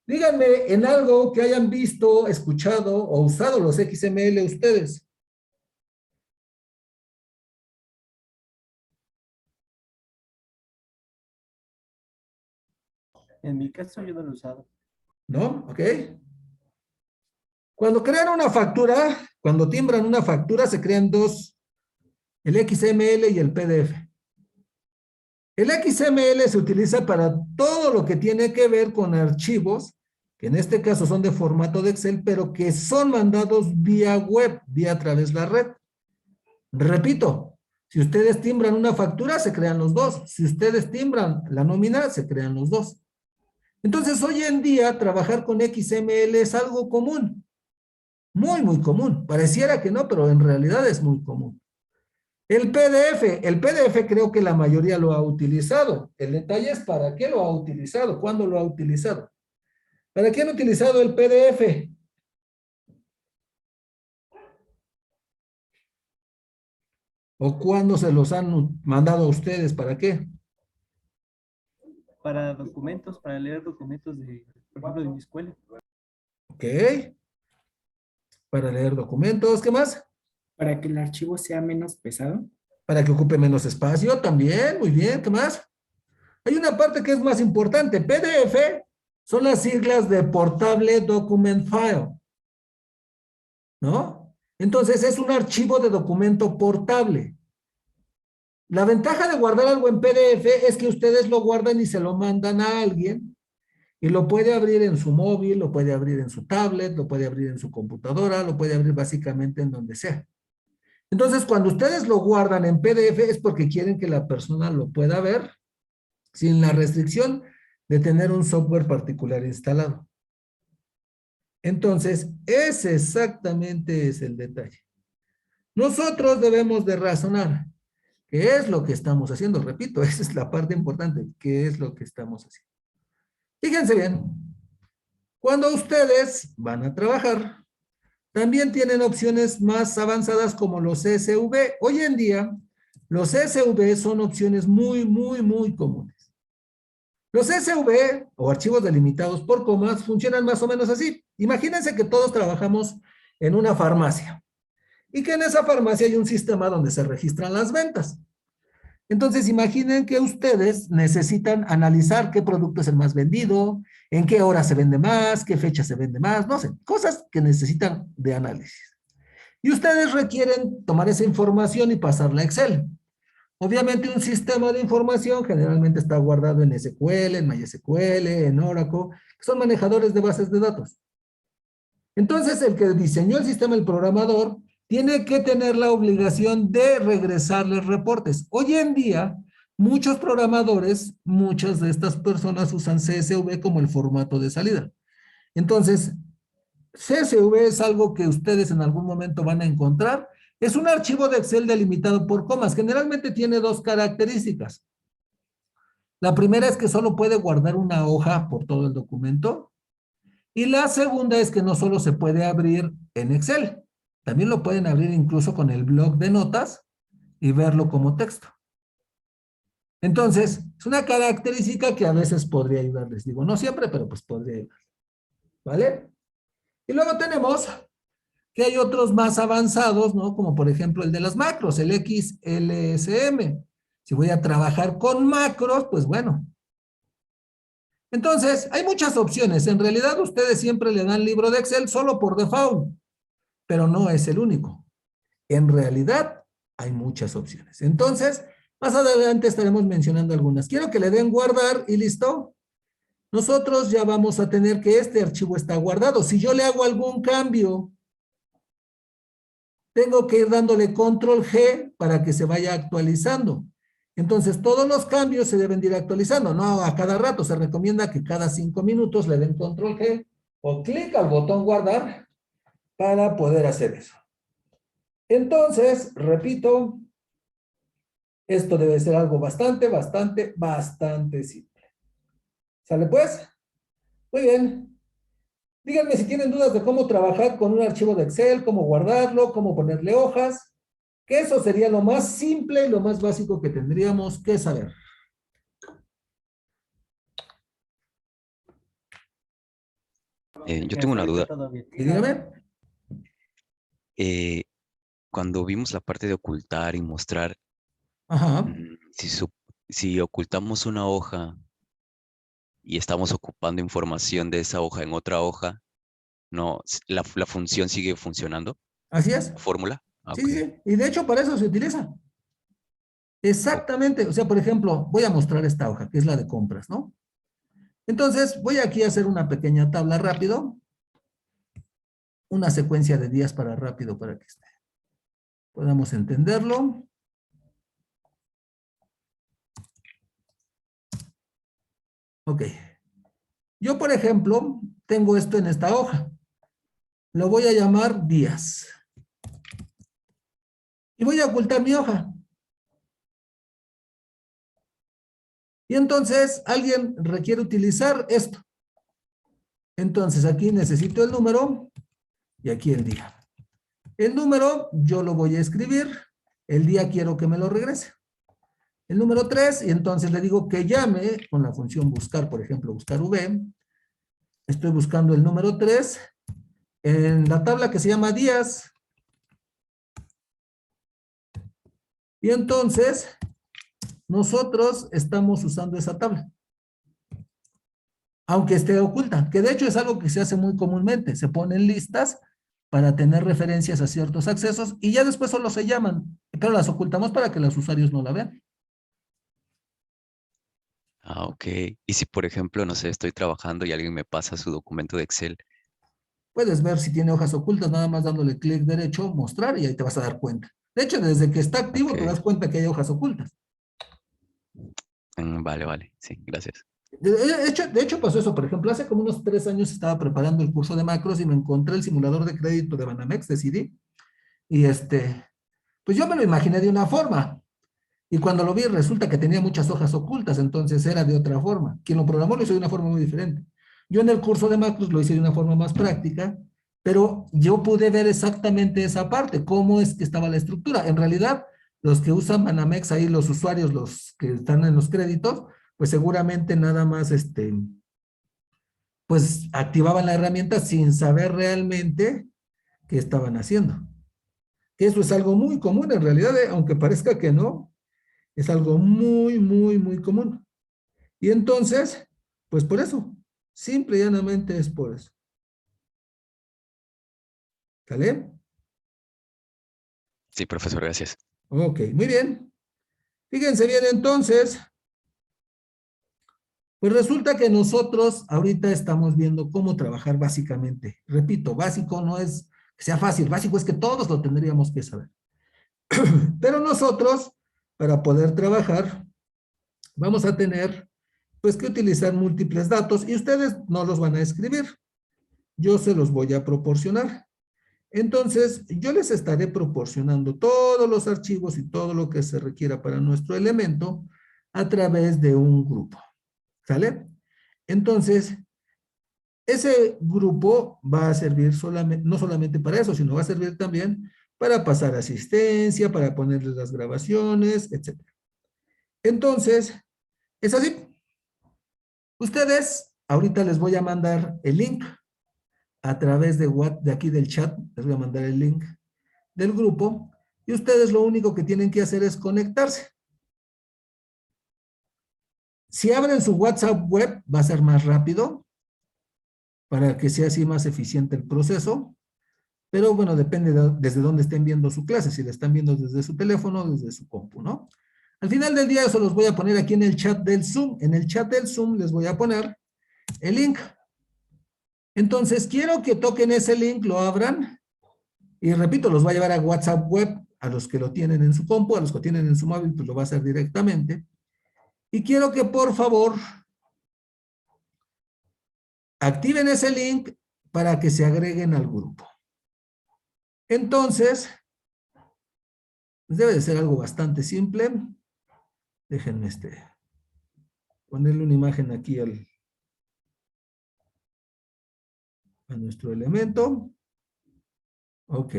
Díganme en algo que hayan visto, escuchado o usado los XML ustedes. En mi caso yo no lo he usado. ¿No? ¿Ok? Cuando crean una factura, cuando timbran una factura, se crean dos, el XML y el PDF. El XML se utiliza para todo lo que tiene que ver con archivos, que en este caso son de formato de Excel, pero que son mandados vía web, vía a través de la red. Repito, si ustedes timbran una factura, se crean los dos. Si ustedes timbran la nómina, se crean los dos. Entonces, hoy en día, trabajar con XML es algo común. Muy, muy común. Pareciera que no, pero en realidad es muy común. El PDF creo que la mayoría lo ha utilizado. El detalle es para qué lo ha utilizado, cuándo lo ha utilizado. ¿Para qué han utilizado el PDF? ¿O cuándo se los han mandado a ustedes? ¿Para qué? Para documentos, para leer documentos de, por ejemplo, de mi escuela. Ok. Para leer documentos. ¿Qué más? Para que el archivo sea menos pesado. Para que ocupe menos espacio también. Muy bien. ¿Qué más? Hay una parte que es más importante. PDF son las siglas de Portable Document File. ¿No? Entonces es un archivo de documento portable. La ventaja de guardar algo en PDF es que ustedes lo guardan y se lo mandan a alguien y lo puede abrir en su móvil, lo puede abrir en su tablet, lo puede abrir en su computadora, lo puede abrir básicamente en donde sea. Entonces, cuando ustedes lo guardan en PDF es porque quieren que la persona lo pueda ver sin la restricción de tener un software particular instalado. Entonces, ese exactamente es el detalle. Nosotros debemos de razonar. ¿Qué es lo que estamos haciendo? Repito, esa es la parte importante. ¿Qué es lo que estamos haciendo? Fíjense bien. Cuando ustedes van a trabajar, también tienen opciones más avanzadas como los CSV. Hoy en día, los CSV son opciones muy, muy, muy comunes. Los CSV o archivos delimitados por comas funcionan más o menos así. Imagínense que todos trabajamos en una farmacia y que en esa farmacia hay un sistema donde se registran las ventas. Entonces, imaginen que ustedes necesitan analizar qué producto es el más vendido, en qué hora se vende más, qué fecha se vende más, no sé, cosas que necesitan de análisis. Y ustedes requieren tomar esa información y pasarla a Excel. Obviamente un sistema de información generalmente está guardado en SQL, en MySQL, en Oracle, que son manejadores de bases de datos. Entonces, el que diseñó el sistema, el programador, tiene que tener la obligación de regresarles reportes. Hoy en día, muchos programadores, muchas de estas personas usan CSV como el formato de salida. Entonces, CSV es algo que ustedes en algún momento van a encontrar. Es un archivo de Excel delimitado por comas. Generalmente tiene dos características. La primera es que solo puede guardar una hoja por todo el documento. Y la segunda es que no solo se puede abrir en Excel, también lo pueden abrir incluso con el bloc de notas y verlo como texto. Entonces, es una característica que a veces podría ayudarles. Digo, no siempre, pero pues podría ayudar. ¿Vale? Y luego tenemos que hay otros más avanzados, ¿no? Como por ejemplo el de las macros, el XLSM. Si voy a trabajar con macros, pues bueno. Entonces, hay muchas opciones. En realidad, ustedes siempre le dan libro de Excel solo por default, pero no es el único. En realidad, hay muchas opciones. Entonces, más adelante estaremos mencionando algunas. Quiero que le den guardar y listo. Nosotros ya vamos a tener que este archivo está guardado. Si yo le hago algún cambio, tengo que ir dándole control G para que se vaya actualizando. Entonces, todos los cambios se deben de ir actualizando, no a cada rato. Se recomienda que cada 5 minutos le den control G o clic al botón guardar para poder hacer eso. Entonces, repito, esto debe ser algo bastante simple. ¿Sale pues? Muy bien. Díganme si tienen dudas de cómo trabajar con un archivo de Excel, cómo guardarlo, cómo ponerle hojas, que eso sería lo más simple y lo más básico que tendríamos que saber. Yo tengo una duda. Todo bien. Y dígame. Cuando vimos la parte de ocultar y mostrar, Ajá. si ocultamos una hoja y estamos ocupando información de esa hoja en otra hoja, no, la función sigue funcionando, Así es. la fórmula. Ah, Sí, ok. sí, sí. Y de hecho para eso se utiliza. Exactamente. O sea, por ejemplo, voy a mostrar esta hoja, que es la de compras, ¿no? Entonces, voy aquí a hacer una pequeña tabla rápido. Una secuencia de días para rápido, para que podamos entenderlo. Ok. Yo, por ejemplo, tengo esto en esta hoja. Lo voy a llamar días. Y voy a ocultar mi hoja. Y entonces alguien requiere utilizar esto. Entonces aquí necesito el número y aquí el día. El número yo lo voy a escribir. El día quiero que me lo regrese. El número 3 y entonces le digo que llame con la función buscar, por ejemplo, buscar V. Estoy buscando el número 3 en la tabla que se llama días. Y entonces nosotros estamos usando esa tabla. Aunque esté oculta, que de hecho es algo que se hace muy comúnmente. Se ponen listas para tener referencias a ciertos accesos y ya después solo se llaman, pero las ocultamos para que los usuarios no la vean. Ah, ok. Y si, por ejemplo, no sé, estoy trabajando y alguien me pasa su documento de Excel. Puedes ver si tiene hojas ocultas, nada más dándole clic derecho, mostrar y ahí te vas a dar cuenta. De hecho, desde que está activo te Ok. das cuenta que hay hojas ocultas. Vale, vale. Sí, gracias. De hecho pasó eso, por ejemplo, hace como unos 3 años estaba preparando el curso de macros y me encontré el simulador de crédito de Banamex, decidí, y pues yo me lo imaginé de una forma, y cuando lo vi resulta que tenía muchas hojas ocultas, entonces era de otra forma. Quien lo programó lo hizo de una forma muy diferente. Yo en el curso de macros lo hice de una forma más práctica, pero yo pude ver exactamente esa parte, cómo es que estaba la estructura. En realidad, los que usan Banamex ahí, los usuarios, los que están en los créditos, pues seguramente nada más, pues activaban la herramienta sin saber realmente qué estaban haciendo. Que eso es algo muy común en realidad, aunque parezca que no, es algo muy común. Y entonces, pues por eso, simple y llanamente es por eso. ¿Sale? Sí, profesor, gracias. Ok, muy bien. Fíjense bien entonces, pues resulta que nosotros ahorita estamos viendo cómo trabajar básicamente. Repito, básico no es que sea fácil, básico es que todos lo tendríamos que saber. Pero nosotros, para poder trabajar, vamos a tener pues que utilizar múltiples datos y ustedes no los van a escribir. Yo se los voy a proporcionar. Entonces, yo les estaré proporcionando todos los archivos y todo lo que se requiera para nuestro elemento a través de un grupo. ¿Sale? Entonces, Ese grupo va a servir solamente, no solamente para eso, sino va a servir también para pasar asistencia, para ponerles las grabaciones, etc. Entonces, es así. Ustedes, ahorita les voy a mandar el link a través de WhatsApp, de aquí del chat, les voy a mandar el link del grupo, y ustedes lo único que tienen que hacer es conectarse. Si abren su WhatsApp web, va a ser más rápido, para que sea así más eficiente el proceso, pero bueno, depende desde dónde estén viendo su clase, si la están viendo desde su teléfono o desde su compu, ¿no? Al final del día eso los voy a poner aquí en el chat del Zoom. En el chat del Zoom les voy a poner el link. Entonces, quiero que toquen ese link, lo abran, y repito, los va a llevar a WhatsApp web, a los que lo tienen en su compu, a los que lo tienen en su móvil, pues lo va a hacer directamente. Y quiero que por favor activen ese link para que se agreguen al grupo. Entonces, pues debe de ser algo bastante simple. Déjenme ponerle una imagen aquí a nuestro elemento. Ok.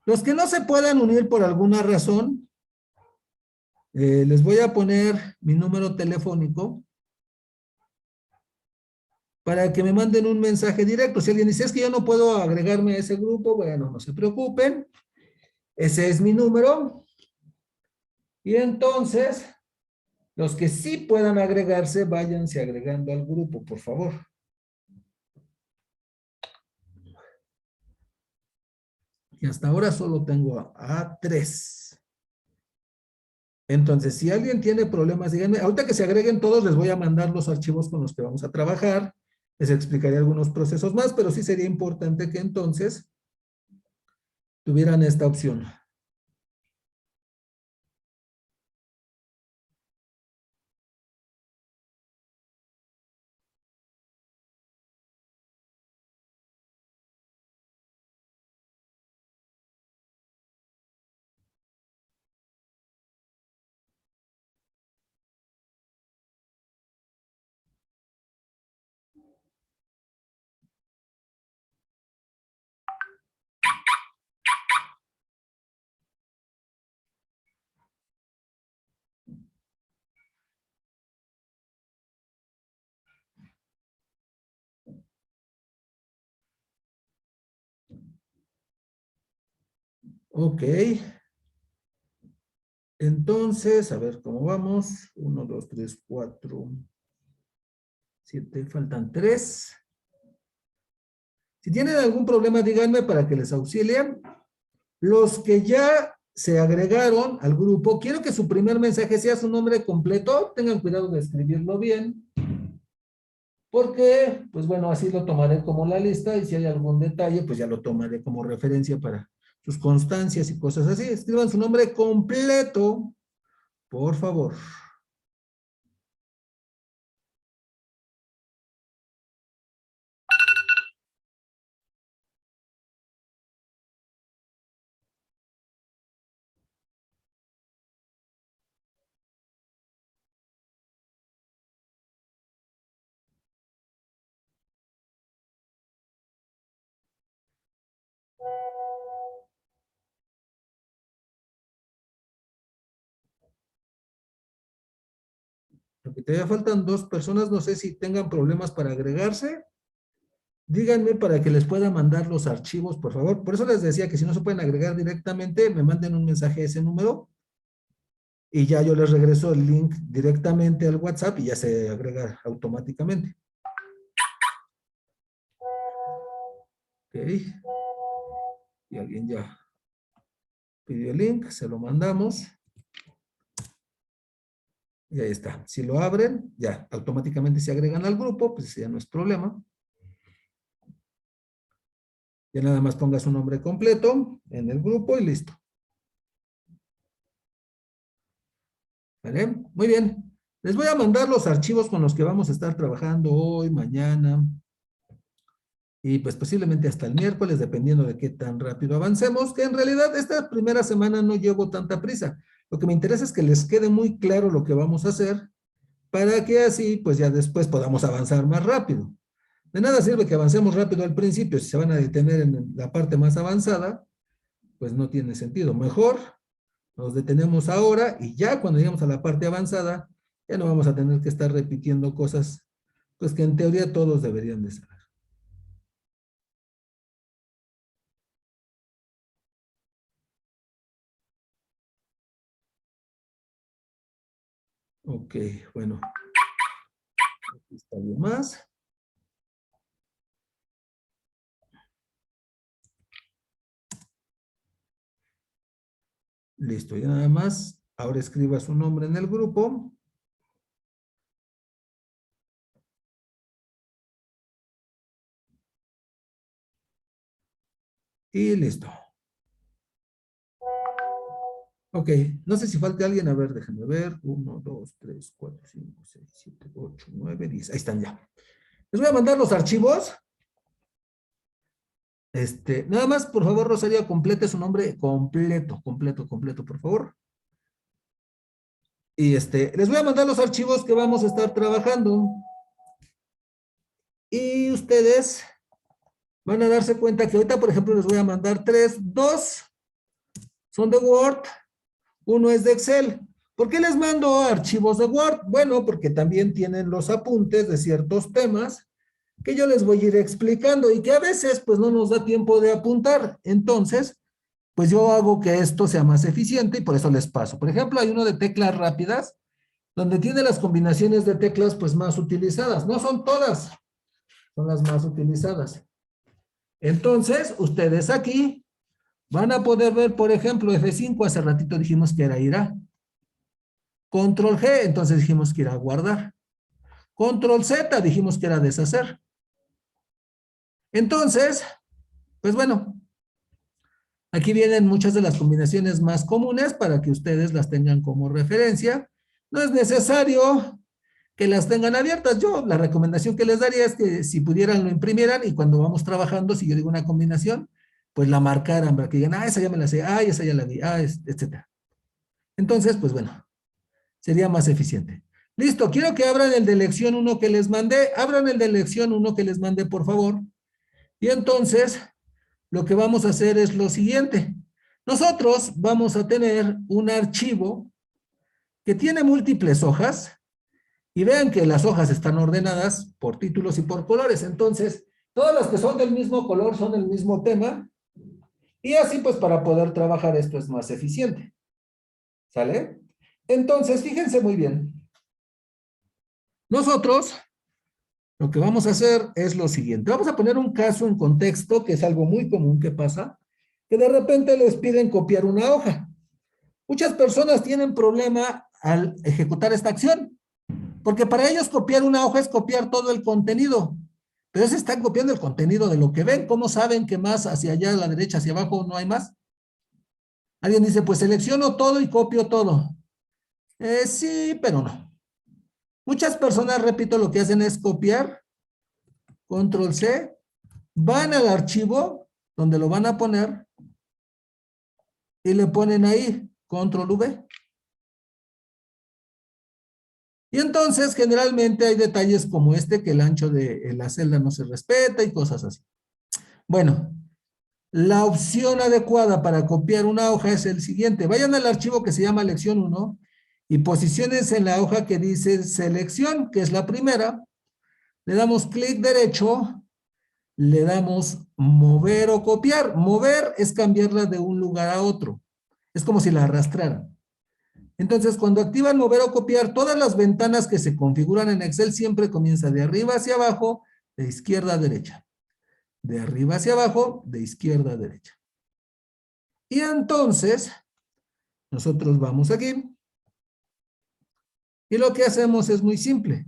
Los que no se puedan unir por alguna razón, les voy a poner mi número telefónico para que me manden un mensaje directo. Si alguien dice, es que yo no puedo agregarme a ese grupo, bueno, no se preocupen. Ese es mi número. Y entonces, los que sí puedan agregarse, váyanse agregando al grupo, por favor. Y hasta ahora solo tengo a 3. Entonces, si alguien tiene problemas, díganme. Ahorita que se agreguen todos, les voy a mandar los archivos con los que vamos a trabajar. Les explicaré algunos procesos más, pero sí sería importante que entonces tuvieran esta opción. Ok. Entonces, a ver cómo vamos. 1, 2, 3, 4, 7, faltan 3. Si tienen algún problema, díganme para que les auxilien. Los que ya se agregaron al grupo, quiero que su primer mensaje sea su nombre completo. Tengan cuidado de escribirlo bien. Porque, pues bueno, así lo tomaré como la lista y si hay algún detalle, pues ya lo tomaré como referencia para sus constancias y cosas así. Escriban su nombre completo, por favor. Porque todavía faltan 2 personas, no sé si tengan problemas para agregarse. Díganme para que les pueda mandar los archivos, por favor. Por eso les decía que si no se pueden agregar directamente, me manden un mensaje a ese número y ya yo les regreso el link directamente al WhatsApp y ya se agrega automáticamente. Ok. Y alguien ya pidió el link, se lo mandamos. Y ahí está. Si lo abren, ya automáticamente se agregan al grupo, pues ya no es problema. Ya nada más ponga su nombre completo en el grupo y listo. ¿Vale? Muy bien. Les voy a mandar los archivos con los que vamos a estar trabajando hoy, mañana. Y pues posiblemente hasta el miércoles, dependiendo de qué tan rápido avancemos, que en realidad esta primera semana no llevo tanta prisa. Lo que me interesa es que les quede muy claro lo que vamos a hacer, para que así, pues ya después podamos avanzar más rápido. De nada sirve que avancemos rápido al principio, si se van a detener en la parte más avanzada, pues no tiene sentido. Mejor nos detenemos ahora y ya cuando lleguemos a la parte avanzada, ya no vamos a tener que estar repitiendo cosas, pues que en teoría todos deberían de saber. Ok, bueno. Aquí está bien más. Listo, ya nada más. Ahora escriba su nombre en el grupo. Y listo. Ok, no sé si falta alguien. A ver, déjenme ver. 1, 2, 3, 4, 5, 6, 7, 8, 9, 10. Ahí están ya. Les voy a mandar los archivos. Nada más, por favor, Rosario, complete su nombre completo, por favor. Y les voy a mandar los archivos que vamos a estar trabajando. Y ustedes van a darse cuenta que ahorita, por ejemplo, les voy a mandar 3, 2 son de Word, 1 es de Excel. ¿Por qué les mando archivos de Word? Bueno, porque también tienen los apuntes de ciertos temas que yo les voy a ir explicando y que a veces pues no nos da tiempo de apuntar. Entonces, pues yo hago que esto sea más eficiente y por eso les paso. Por ejemplo, hay uno de teclas rápidas, donde tiene las combinaciones de teclas pues más utilizadas. No son todas, son las más utilizadas. Entonces, ustedes aquí van a poder ver, por ejemplo, F5, hace ratito dijimos que era ir a. Control G, entonces dijimos que era guardar. Control Z, dijimos que era deshacer. Entonces, pues bueno, aquí vienen muchas de las combinaciones más comunes para que ustedes las tengan como referencia. No es necesario que las tengan abiertas. Yo la recomendación que les daría es que si pudieran lo imprimieran y cuando vamos trabajando, si yo digo una combinación, pues la marcaran para que digan, ah, esa ya me la sé, ah, esa ya la vi, ah, etcétera. Entonces, pues bueno, sería más eficiente. Listo, quiero que abran el de lección 1 que les mandé. Abran el de lección 1 que les mandé, por favor. Y entonces, lo que vamos a hacer es lo siguiente. Nosotros vamos a tener un archivo que tiene múltiples hojas y vean que las hojas están ordenadas por títulos y por colores. Entonces, todas las que son del mismo color son el mismo tema y así pues para poder trabajar esto es más eficiente. ¿Sale? Entonces, fíjense muy bien. Nosotros lo que vamos a hacer es lo siguiente. Vamos a poner un caso en contexto, que es algo muy común que pasa, que de repente les piden copiar una hoja. Muchas personas tienen problema al ejecutar esta acción, porque para ellos copiar una hoja es copiar todo el contenido, pero se están copiando el contenido de lo que ven. ¿Cómo saben que más hacia allá, a la derecha, hacia abajo, no hay más? Alguien dice, pues selecciono todo y copio todo. Sí, pero no. Muchas personas, repito, lo que hacen es copiar, control C, van al archivo donde lo van a poner y le ponen ahí, control V. Y entonces, generalmente hay detalles como este, que el ancho de la celda no se respeta y cosas así. Bueno, la opción adecuada para copiar una hoja es el siguiente. Vayan al archivo que se llama lección 1 y posiciónense en la hoja que dice selección, que es la primera. Le damos clic derecho, le damos mover o copiar. Mover es cambiarla de un lugar a otro. Es como si la arrastraran. Entonces, cuando activan mover o copiar, todas las ventanas que se configuran en Excel siempre comienzan de arriba hacia abajo, de izquierda a derecha. De arriba hacia abajo, de izquierda a derecha. Y entonces, nosotros vamos aquí. Y lo que hacemos es muy simple.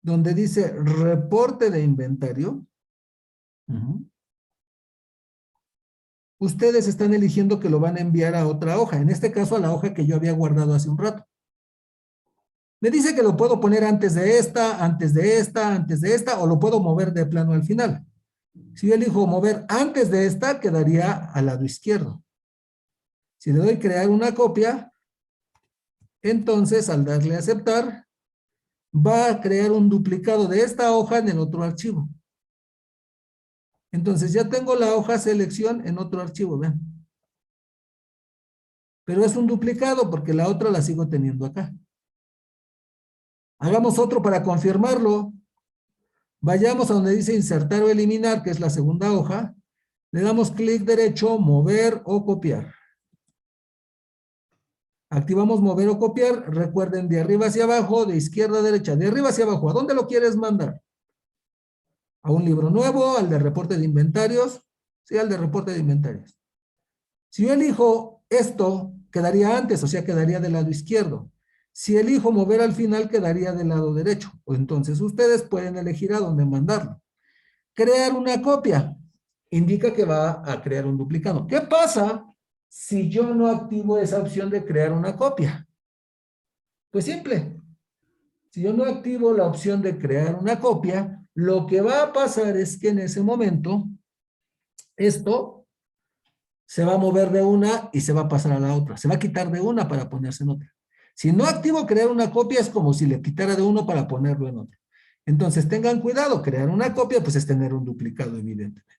Donde dice reporte de inventario, ustedes están eligiendo que lo van a enviar a otra hoja. En este caso, a la hoja que yo había guardado hace un rato. Me dice que lo puedo poner antes de esta, antes de esta, antes de esta, o lo puedo mover de plano al final. Si yo elijo mover antes de esta, quedaría al lado izquierdo. Si le doy crear una copia, entonces al darle a aceptar, va a crear un duplicado de esta hoja en el otro archivo. Entonces ya tengo la hoja selección en otro archivo, vean. Pero es un duplicado porque la otra la sigo teniendo acá. Hagamos otro para confirmarlo. Vayamos a donde dice insertar o eliminar, que es la segunda hoja. Le damos clic derecho, mover o copiar. Activamos mover o copiar. Recuerden, de arriba hacia abajo, de izquierda a derecha, de arriba hacia abajo. ¿A dónde lo quieres mandar? ¿A un libro nuevo? ¿Al de reporte de inventarios? Sí, al de reporte de inventarios. Si yo elijo esto, quedaría antes, o sea, quedaría del lado izquierdo. Si elijo mover al final, quedaría del lado derecho. O entonces ustedes pueden elegir a dónde mandarlo. Crear una copia indica que va a crear un duplicado. ¿Qué pasa si yo no activo esa opción de crear una copia? Pues simple. Si yo no activo la opción de crear una copia, lo que va a pasar es que en ese momento, esto se va a mover de una y se va a pasar a la otra. Se va a quitar de una para ponerse en otra. Si no activo crear una copia, es como si le quitara de uno para ponerlo en otro. Entonces, tengan cuidado. Crear una copia, pues es tener un duplicado, evidentemente.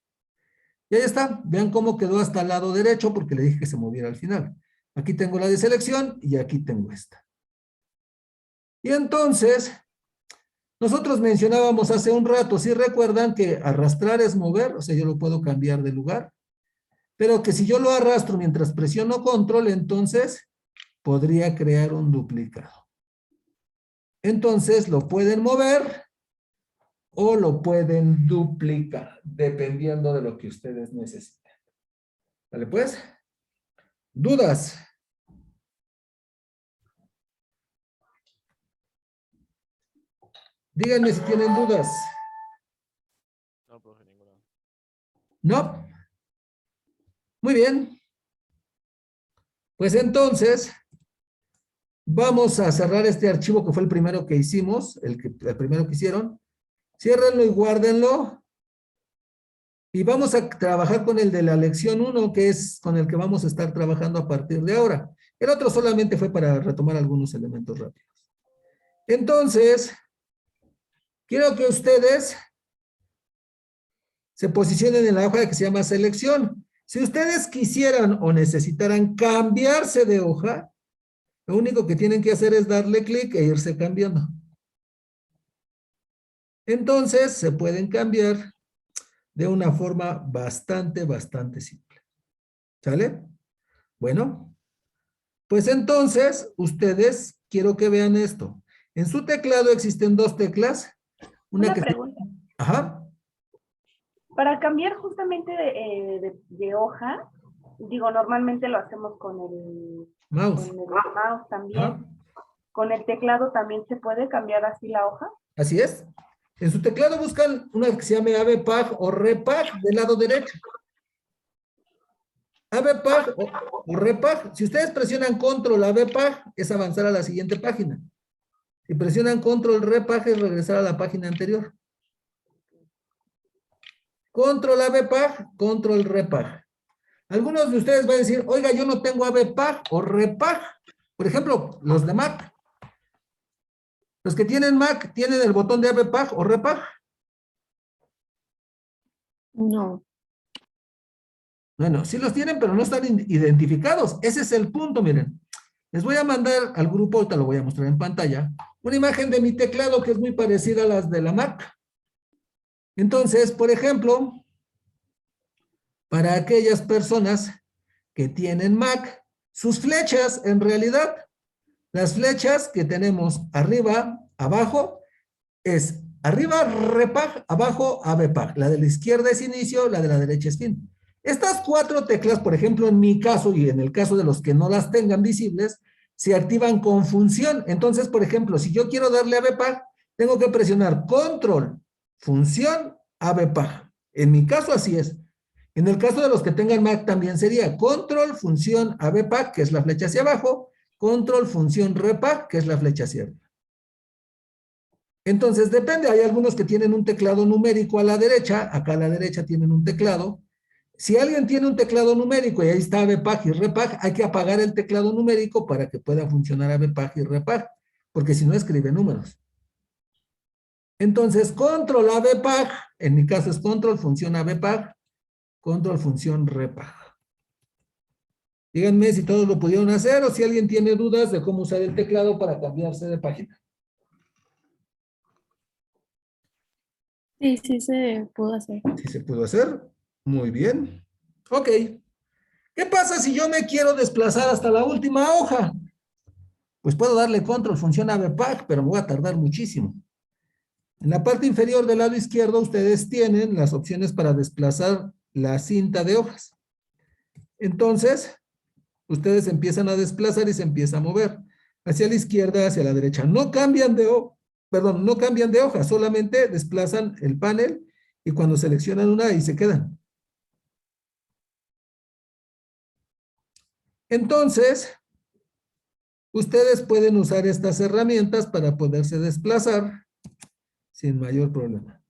Y ahí está. Vean cómo quedó hasta el lado derecho, porque le dije que se moviera al final. Aquí tengo la de selección y aquí tengo esta. Y entonces, nosotros mencionábamos hace un rato, si recuerdan que arrastrar es mover, o sea, yo lo puedo cambiar de lugar, pero que si yo lo arrastro mientras presiono control, entonces podría crear un duplicado. Entonces lo pueden mover o lo pueden duplicar, dependiendo de lo que ustedes necesiten. ¿Vale pues? ¿Dudas? Díganme si tienen dudas. No, profe, ninguna. ¿No? Muy bien. Pues entonces, vamos a cerrar este archivo que fue el primero que hicimos, el primero que hicieron. Ciérrenlo y guárdenlo. Y vamos a trabajar con el de la lección 1, que es con el que vamos a estar trabajando a partir de ahora. El otro solamente fue para retomar algunos elementos rápidos. Entonces, quiero que ustedes se posicionen en la hoja que se llama selección. Si ustedes quisieran o necesitaran cambiarse de hoja, lo único que tienen que hacer es darle clic e irse cambiando. Entonces, se pueden cambiar de una forma bastante simple. ¿Sale? Bueno, pues entonces, ustedes, quiero que vean esto. En su teclado existen dos teclas. Una pregunta. Ajá. Para cambiar justamente de hoja, digo, normalmente lo hacemos con el Mouse. mouse también. Ajá. Con el teclado también se puede cambiar así la hoja. Así es. En su teclado buscan una que se llame AVPAG o REPAG del lado derecho. AVPAG o REPAG. Si ustedes presionan control AVPAG, es avanzar a la siguiente página. Si presionan control REPAG, es regresar a la página anterior. Control AVPAG, control REPAG. Algunos de ustedes van a decir, oiga, yo no tengo AVPAG o REPAG. Por ejemplo, los de Mac. Los que tienen Mac, ¿tienen el botón de AVPAG o REPAG? No. Bueno, sí los tienen, pero no están identificados. Ese es el punto, miren. Les voy a mandar al grupo, ahorita lo voy a mostrar en pantalla, una imagen de mi teclado que es muy parecida a las de la Mac. Entonces, por ejemplo, para aquellas personas que tienen Mac, sus flechas, en realidad, las flechas que tenemos arriba, abajo, es arriba REPAG, abajo AVPAG. La de la izquierda es inicio, la de la derecha es fin. Estas cuatro teclas, por ejemplo, en mi caso y en el caso de los que no las tengan visibles, se activan con función. Entonces, por ejemplo, si yo quiero darle a AVPAG, tengo que presionar control, función, AVPAG. En mi caso así es. En el caso de los que tengan Mac también sería control, función, AVPAG, que es la flecha hacia abajo, control, función, REPAG, que es la flecha hacia arriba. Entonces, depende. Hay algunos que tienen un teclado numérico a la derecha. Acá a la derecha tienen un teclado. Si alguien tiene un teclado numérico y ahí está AVPAG y REPAG, hay que apagar el teclado numérico para que pueda funcionar AVPAG y REPAG, porque si no escribe números. Entonces, control ABPAG, en mi caso es control función ABPAG, control función repag. Díganme si todos lo pudieron hacer o si alguien tiene dudas de cómo usar el teclado para cambiarse de página. Sí, sí se pudo hacer. Si se pudo hacer, muy bien. Ok. ¿Qué pasa si yo me quiero desplazar hasta la última hoja? Pues puedo darle control función ABPAG, pero me voy a tardar muchísimo. En la parte inferior del lado izquierdo ustedes tienen las opciones para desplazar la cinta de hojas. Entonces, ustedes empiezan a desplazar y se empieza a mover hacia la izquierda, hacia la derecha. No cambian de hoja, solamente desplazan el panel y cuando seleccionan una ahí se quedan. Entonces, ustedes pueden usar estas herramientas para poderse desplazar sin mayor problema.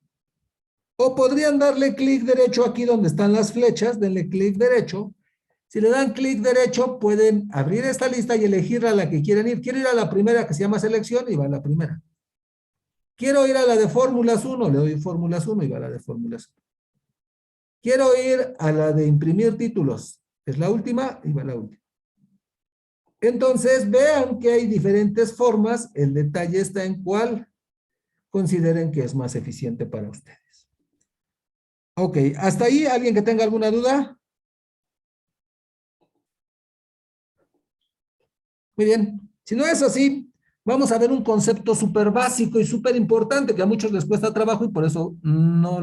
O podrían darle clic derecho aquí donde están las flechas, denle clic derecho. Si le dan clic derecho, pueden abrir esta lista y elegir a la que quieren ir. Quiero ir a la primera que se llama selección y va a la primera. Quiero ir a la de fórmulas 1, le doy fórmulas 1 y va a la de fórmulas 1. Quiero ir a la de imprimir títulos, es la última y va a la última. Entonces, vean que hay diferentes formas, el detalle está en cuál consideren que es más eficiente para ustedes. Ok, ¿hasta ahí alguien que tenga alguna duda? Muy bien, si no es así, vamos a ver un concepto súper básico y súper importante que a muchos les cuesta trabajo y por eso no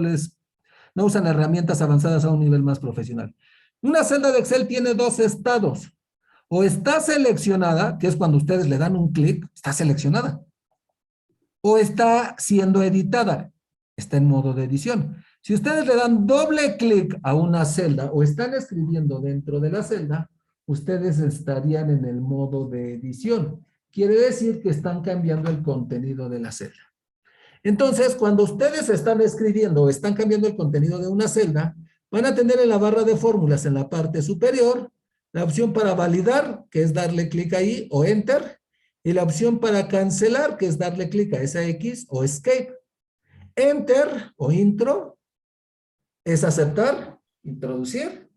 usan herramientas avanzadas a un nivel más profesional. Una celda de Excel tiene dos estados. O está seleccionada, que es cuando ustedes le dan un clic, está seleccionada. O está siendo editada, está en modo de edición. Si ustedes le dan doble clic a una celda o están escribiendo dentro de la celda, ustedes estarían en el modo de edición. Quiere decir que están cambiando el contenido de la celda. Entonces, cuando ustedes están escribiendo o están cambiando el contenido de una celda, van a tener en la barra de fórmulas en la parte superior la opción para validar, que es darle clic ahí o enter, y la opción para cancelar, que es darle clic a esa X o escape. Enter o intro es aceptar, introducir.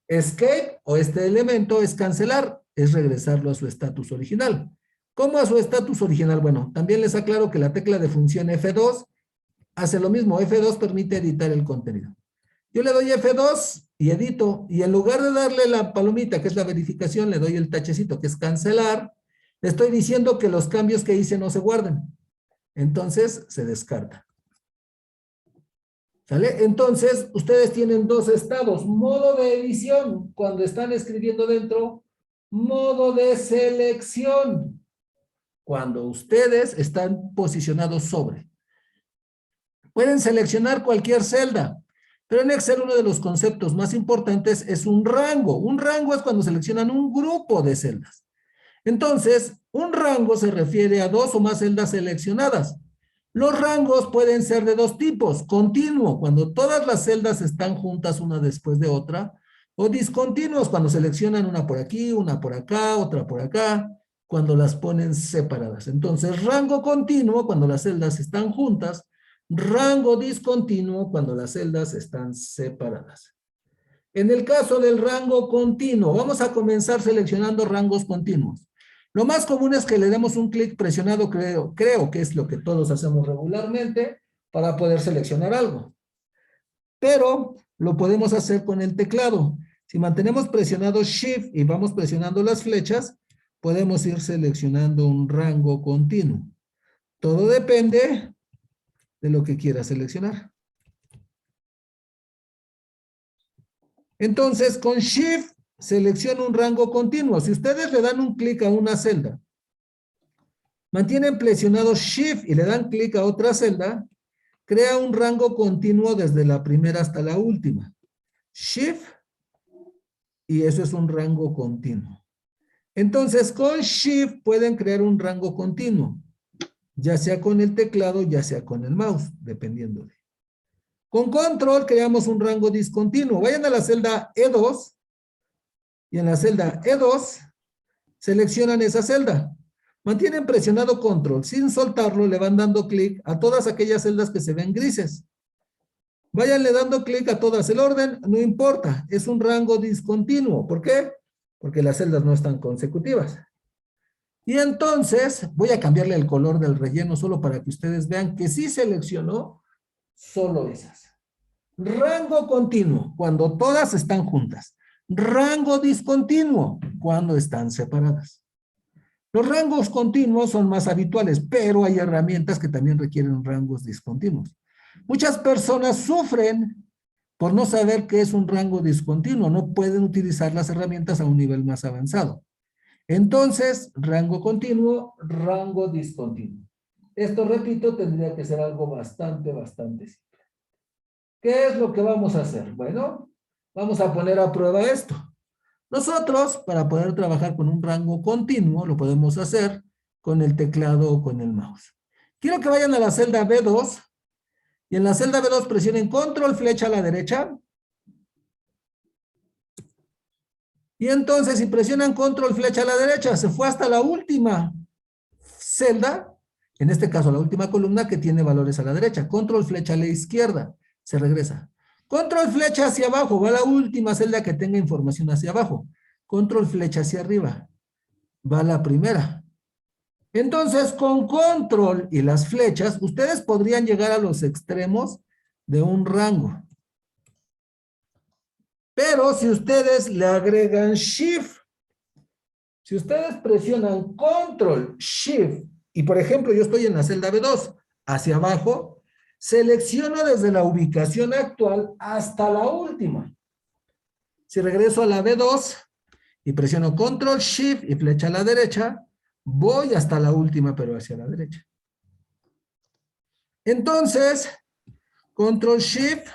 Escape o este elemento es cancelar, es regresarlo a su estatus original. ¿Cómo a su estatus original? Bueno, también les aclaro que la tecla de función F2 hace lo mismo. F2 permite editar el contenido. Yo le doy F2 y edito, y en lugar de darle la palomita, que es la verificación, le doy el tachecito, que es cancelar. Le estoy diciendo que los cambios que hice no se guarden. Entonces, se descarta. ¿Sale? Entonces, ustedes tienen dos estados. Modo de edición, cuando están escribiendo dentro. Modo de selección, cuando ustedes están posicionados sobre. Pueden seleccionar cualquier celda. Pero en Excel uno de los conceptos más importantes es un rango. Un rango es cuando seleccionan un grupo de celdas. Entonces, un rango se refiere a dos o más celdas seleccionadas. Los rangos pueden ser de dos tipos. Continuo, cuando todas las celdas están juntas una después de otra. O discontinuos, cuando seleccionan una por aquí, una por acá, otra por acá. Cuando las ponen separadas. Entonces, rango continuo, cuando las celdas están juntas. Rango discontinuo cuando las celdas están separadas. En el caso del rango continuo, vamos a comenzar seleccionando rangos continuos. Lo más común es que le demos un clic presionado, creo que es lo que todos hacemos regularmente para poder seleccionar algo. Pero lo podemos hacer con el teclado. Si mantenemos presionado Shift y vamos presionando las flechas, podemos ir seleccionando un rango continuo. Todo depende de lo que quiera seleccionar. Entonces, con Shift selecciona un rango continuo. Si ustedes le dan un clic a una celda, mantienen presionado Shift y le dan clic a otra celda, crea un rango continuo desde la primera hasta la última. Shift, y eso es un rango continuo. Entonces, con Shift pueden crear un rango continuo. Ya sea con el teclado, ya sea con el mouse, dependiendo. Con control creamos un rango discontinuo. Vayan a la celda E2 y en la celda E2 seleccionan esa celda. Mantienen presionado control. Sin soltarlo, le van dando clic a todas aquellas celdas que se ven grises. Váyanle dando clic a todas. El orden no importa. Es un rango discontinuo. ¿Por qué? Porque las celdas no están consecutivas. Y entonces voy a cambiarle el color del relleno solo para que ustedes vean que sí seleccionó solo esas. Rango continuo, cuando todas están juntas. Rango discontinuo, cuando están separadas. Los rangos continuos son más habituales, pero hay herramientas que también requieren rangos discontinuos. Muchas personas sufren por no saber qué es un rango discontinuo. No pueden utilizar las herramientas a un nivel más avanzado. Entonces, rango continuo, rango discontinuo. Esto, repito, tendría que ser algo bastante simple. ¿Qué es lo que vamos a hacer? Bueno, vamos a poner a prueba esto. Nosotros, para poder trabajar con un rango continuo, lo podemos hacer con el teclado o con el mouse. Quiero que vayan a la celda B2 y en la celda B2 presionen control flecha a la derecha. Y entonces, si presionan control flecha a la derecha, se fue hasta la última celda, en este caso la última columna que tiene valores a la derecha. Control flecha a la izquierda, se regresa. Control flecha hacia abajo, va a la última celda que tenga información hacia abajo. Control flecha hacia arriba, va a la primera. Entonces, con control y las flechas, ustedes podrían llegar a los extremos de un rango. Pero si ustedes le agregan Shift, si ustedes presionan Control, Shift, y por ejemplo yo estoy en la celda B2, hacia abajo, selecciono desde la ubicación actual hasta la última. Si regreso a la B2 y presiono Control, Shift y flecha a la derecha, voy hasta la última, pero hacia la derecha. Entonces, Control, Shift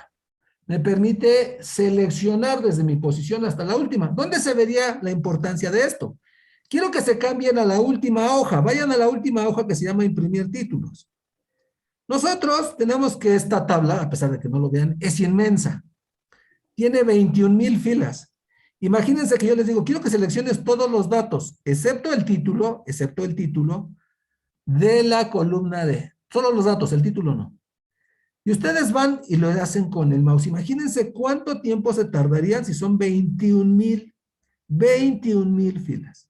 me permite seleccionar desde mi posición hasta la última. ¿Dónde se vería la importancia de esto? Quiero que se cambien a la última hoja. Vayan a la última hoja que se llama imprimir títulos. Nosotros tenemos que esta tabla, a pesar de que no lo vean, es inmensa. Tiene 21,000 filas. Imagínense que yo les digo, quiero que selecciones todos los datos, excepto el título de la columna D. Solo los datos, el título no. Y ustedes van y lo hacen con el mouse. Imagínense cuánto tiempo se tardarían si son 21,000 filas.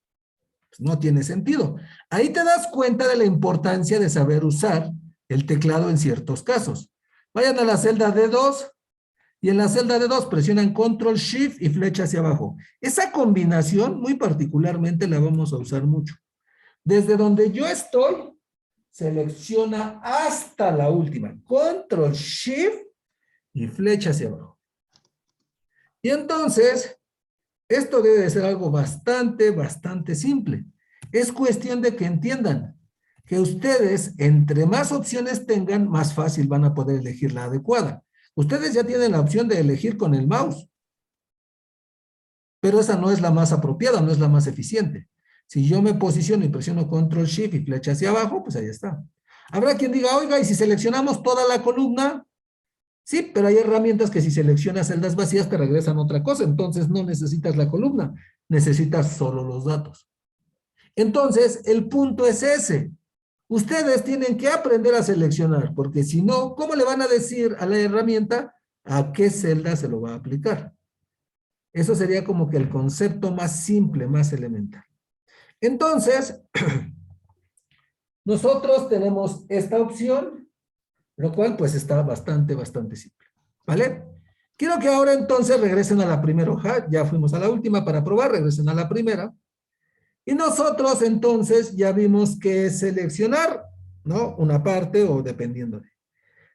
Pues no tiene sentido. Ahí te das cuenta de la importancia de saber usar el teclado en ciertos casos. Vayan a la celda D2 y en la celda D2 presionan Control, Shift y flecha hacia abajo. Esa combinación muy particularmente la vamos a usar mucho. Desde donde yo estoy, selecciona hasta la última. Control, Shift y flecha hacia abajo. Y entonces, esto debe de ser algo bastante simple. Es cuestión de que entiendan que ustedes, entre más opciones tengan, más fácil van a poder elegir la adecuada. Ustedes ya tienen la opción de elegir con el mouse. Pero esa no es la más apropiada, no es la más eficiente. Si yo me posiciono y presiono Control, Shift y flecha hacia abajo, pues ahí está. Habrá quien diga, oiga, ¿y si seleccionamos toda la columna? Sí, pero hay herramientas que si seleccionas celdas vacías te regresan otra cosa. Entonces no necesitas la columna, necesitas solo los datos. Entonces, el punto es ese. Ustedes tienen que aprender a seleccionar, porque si no, ¿cómo le van a decir a la herramienta a qué celda se lo va a aplicar? Eso sería como que el concepto más simple, más elemental. Entonces, nosotros tenemos esta opción, lo cual pues está bastante simple, ¿vale? Quiero que ahora entonces regresen a la primera hoja, ya fuimos a la última para probar, regresen a la primera. Y nosotros entonces ya vimos que seleccionar, ¿no? Una parte o dependiendo de.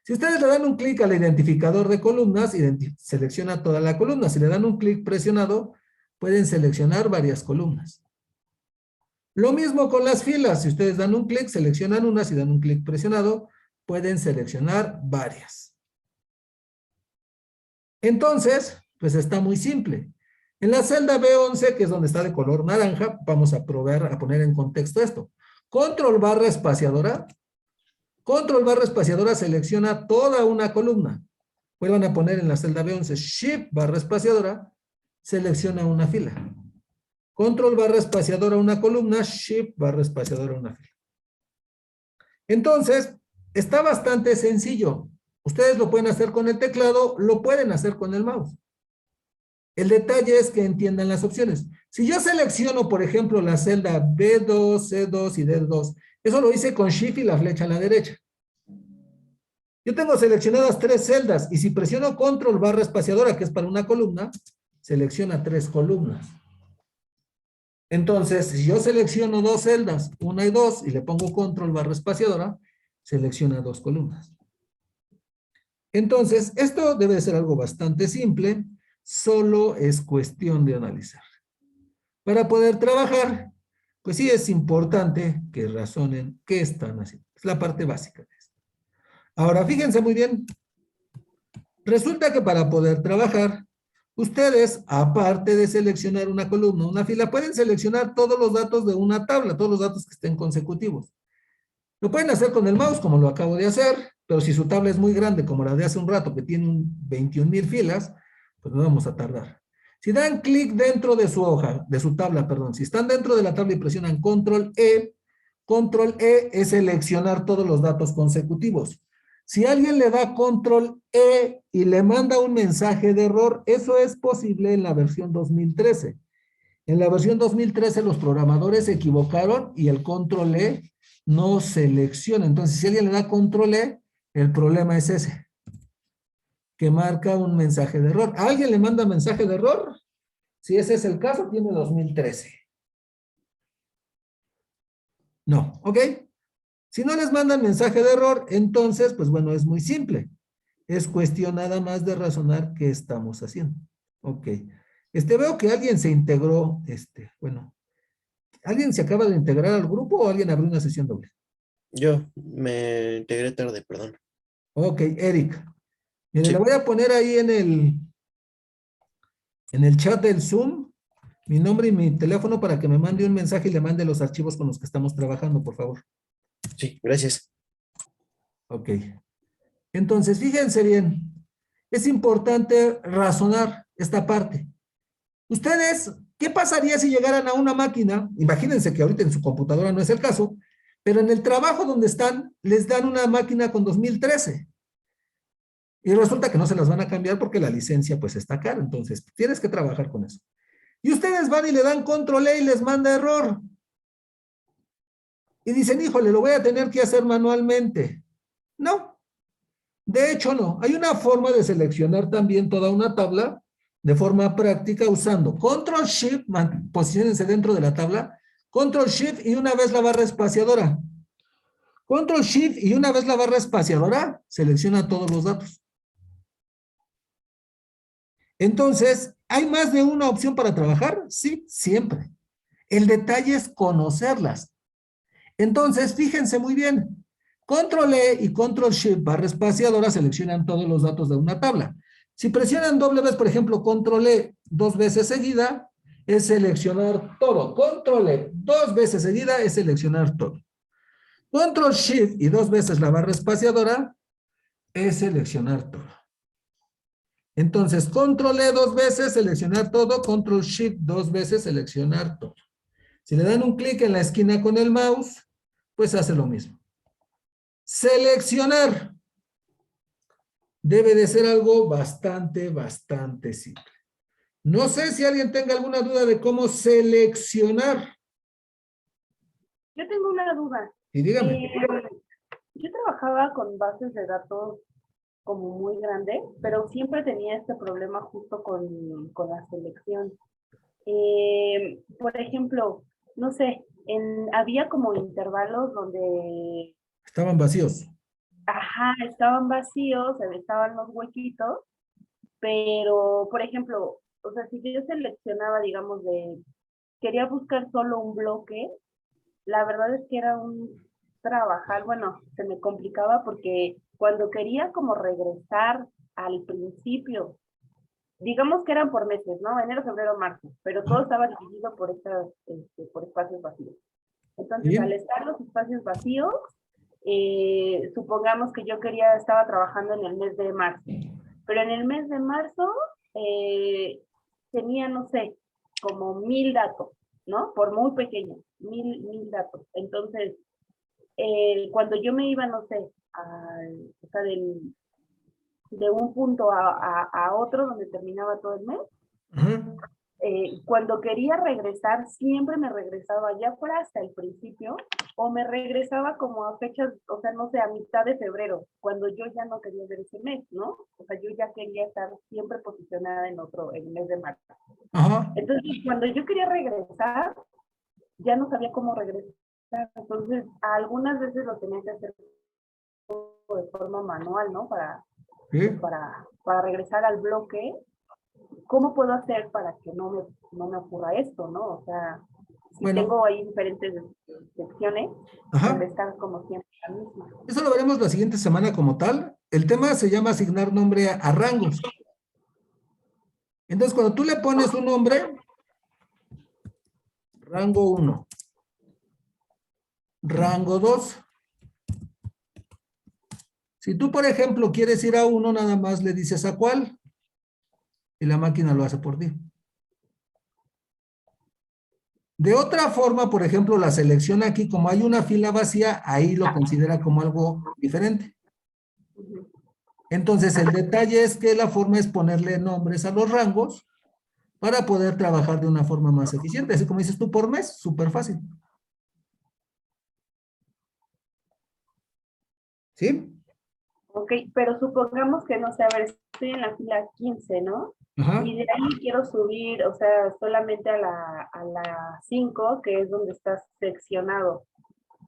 Si ustedes le dan un clic al identificador de columnas, selecciona toda la columna. Si le dan un clic presionado, pueden seleccionar varias columnas. Lo mismo con las filas. Si ustedes dan un clic, seleccionan una. Si dan un clic presionado, pueden seleccionar varias. Entonces, pues está muy simple. En la celda B11, que es donde está de color naranja, vamos a probar a poner en contexto esto. Control barra espaciadora. Control barra espaciadora selecciona toda una columna. Vuelvan a poner en la celda B11 Shift barra espaciadora, selecciona una fila. Control barra espaciadora una columna, Shift barra espaciadora una fila. Entonces, está bastante sencillo. Ustedes lo pueden hacer con el teclado, lo pueden hacer con el mouse. El detalle es que entiendan las opciones. Si yo selecciono, por ejemplo, la celda B2, C2 y D2, eso lo hice con Shift y la flecha a la derecha. Yo tengo seleccionadas 3 celdas y si presiono Control barra espaciadora, que es para una columna, selecciona 3 columnas. Entonces, si yo selecciono 2 celdas, 1 y 2, y le pongo Control barra espaciadora, selecciona 2 columnas. Entonces, esto debe ser algo bastante simple, solo es cuestión de analizar. Para poder trabajar, pues sí es importante que razonen qué están haciendo. Es la parte básica de esto. Ahora, fíjense muy bien. Resulta que para poder trabajar, ustedes, aparte de seleccionar una columna, una fila, pueden seleccionar todos los datos de una tabla, todos los datos que estén consecutivos. Lo pueden hacer con el mouse, como lo acabo de hacer, pero si su tabla es muy grande, como la de hace un rato, que tiene 21,000 filas, pues no vamos a tardar. Si dan clic dentro de su hoja, de su tabla, perdón, si están dentro de la tabla y presionan Control E es seleccionar todos los datos consecutivos. Si alguien le da Control E y le manda un mensaje de error, eso es posible en la versión 2013. En la versión 2013 los programadores se equivocaron y el Control E no selecciona. Entonces, si alguien le da Control E, el problema es ese, que marca un mensaje de error. ¿A alguien le manda mensaje de error? Si ese es el caso, tiene 2013. No, ¿ok? Si no les mandan mensaje de error, entonces, pues bueno, es muy simple. Es cuestión nada más de razonar qué estamos haciendo. Ok. Veo que alguien se integró, bueno, ¿alguien se acaba de integrar al grupo o alguien abrió una sesión doble? Yo me integré tarde, perdón. Ok, Eric. Mire, Sí. le voy a poner ahí en el chat del Zoom mi nombre y mi teléfono para que me mande un mensaje y le mande los archivos con los que estamos trabajando, por favor. Sí, gracias. Ok. Entonces, fíjense bien. Es importante razonar esta parte. Ustedes, ¿qué pasaría si llegaran a una máquina? Imagínense que ahorita en su computadora no es el caso, pero en el trabajo donde están, les dan una máquina con 2013. Y resulta que no se las van a cambiar porque la licencia pues está cara. Entonces, tienes que trabajar con eso. Y ustedes van y le dan Control E y les manda error. Y dicen, híjole, lo voy a tener que hacer manualmente. No, de hecho no. Hay una forma de seleccionar también toda una tabla de forma práctica usando Control Shift, posiciónense dentro de la tabla, Control Shift y una vez la barra espaciadora. Control Shift y una vez la barra espaciadora, selecciona todos los datos. Entonces, ¿hay más de una opción para trabajar? Sí, siempre. El detalle es conocerlas. Entonces, fíjense muy bien. Control E y Control Shift barra espaciadora seleccionan todos los datos de una tabla. Si presionan doble vez, por ejemplo, Control E 2 veces seguida, es seleccionar todo. Control E 2 veces seguida es seleccionar todo. Control Shift y 2 veces la barra espaciadora es seleccionar todo. Entonces, Control E 2 veces, seleccionar todo. Control Shift 2 veces, seleccionar todo. Si le dan un clic en la esquina con el mouse, pues hace lo mismo. Seleccionar. Debe de ser algo bastante simple. No sé si alguien tenga alguna duda de cómo seleccionar. Yo tengo una duda. Y dígame. Yo trabajaba con bases de datos como muy grandes, pero siempre tenía este problema justo con la selección. Por ejemplo, no sé, había como intervalos donde Estaban vacíos. ajá, estaban vacíos, estaban los huequitos, pero, por ejemplo, o sea, si yo seleccionaba, digamos, quería buscar solo un bloque, la verdad es que era un trabajar, bueno, se me complicaba porque cuando quería como regresar al principio, digamos que eran por meses, ¿no? Enero, febrero, marzo, pero todo estaba dividido por espacios vacíos. Entonces, ¿Sí? al estar los espacios vacíos, supongamos que yo estaba trabajando en el mes de marzo, pero en el mes de marzo tenía, no sé, como 1000 datos. ¿no? Por muy pequeño, 1000 datos. Entonces, cuando yo me iba, no sé, o sea, de un punto a otro donde terminaba todo el mes, Ujú. cuando quería regresar, siempre me regresaba ya fuera hasta el principio, o me regresaba como a fechas, o sea, no sé, a mitad de febrero, cuando yo ya no quería ver ese mes, ¿no? O sea, yo ya quería estar siempre posicionada en el mes de marzo. Ajá. Entonces, cuando yo quería regresar, ya no sabía cómo regresar. Entonces, algunas veces lo tenía que hacer de forma manual, ¿no? Sí. Para regresar al bloque. ¿Cómo puedo hacer para que no me ocurra esto, ¿no? O sea, si Bueno. tengo ahí diferentes secciones, Ajá. donde está como siempre la misma. Eso lo veremos la siguiente semana como tal. El tema se llama asignar nombre a rangos. Entonces, cuando tú le pones un nombre, rango 1, rango 2. Si tú, por ejemplo, quieres ir a 1, nada más le dices a cuál y la máquina lo hace por ti. De otra forma, por ejemplo, la selección aquí, como hay una fila vacía, ahí lo considera como algo diferente. Entonces, el detalle es que la forma es ponerle nombres a los rangos para poder trabajar de una forma más eficiente. Así como dices tú por mes, súper fácil. ¿Sí? Ok, pero supongamos que, no sé, a ver, estoy en la fila 15, ¿no? Ajá. Y de ahí quiero subir, o sea, solamente a la 5, que es donde estás seccionado.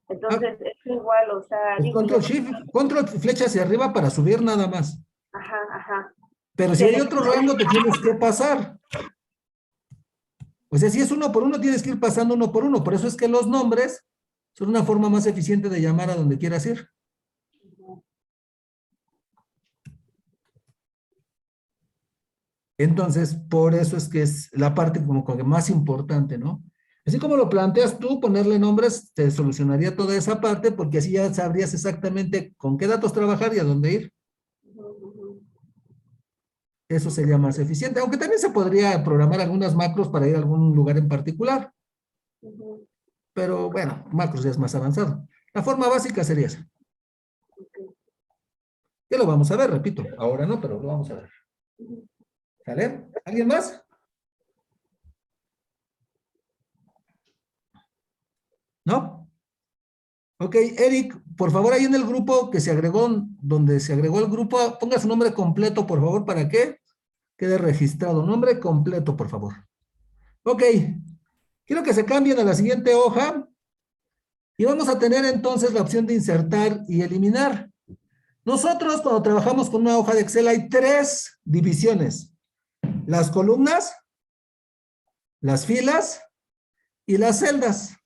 Entonces, es igual, o sea, Pues digo, ya, control shift, control flecha hacia arriba para subir nada más. ajá. Pero si hay otro rango, te tienes que pasar. O sea, si es 1 por 1, tienes que ir pasando 1 por 1. Por eso es que los nombres son una forma más eficiente de llamar a donde quieras ir. Entonces, por eso es que es la parte como que más importante, ¿no? Así como lo planteas tú, ponerle nombres, te solucionaría toda esa parte, porque así ya sabrías exactamente con qué datos trabajar y a dónde ir. Eso sería más eficiente, aunque también se podría programar algunas macros para ir a algún lugar en particular. Pero bueno, macros ya es más avanzado. La forma básica sería esa. Ya lo vamos a ver, repito. Ahora no, pero lo vamos a ver. ¿Sale? ¿Alguien más? ¿No? Ok, Eric, por favor, ahí en el grupo que se agregó, donde se agregó el grupo, ponga su nombre completo, por favor, ¿para qué? Quede registrado. Nombre completo, por favor. Ok, quiero que se cambien a la siguiente hoja y vamos a tener entonces la opción de insertar y eliminar. Nosotros, cuando trabajamos con una hoja de Excel, hay 3 divisiones. Las columnas, las filas y las celdas.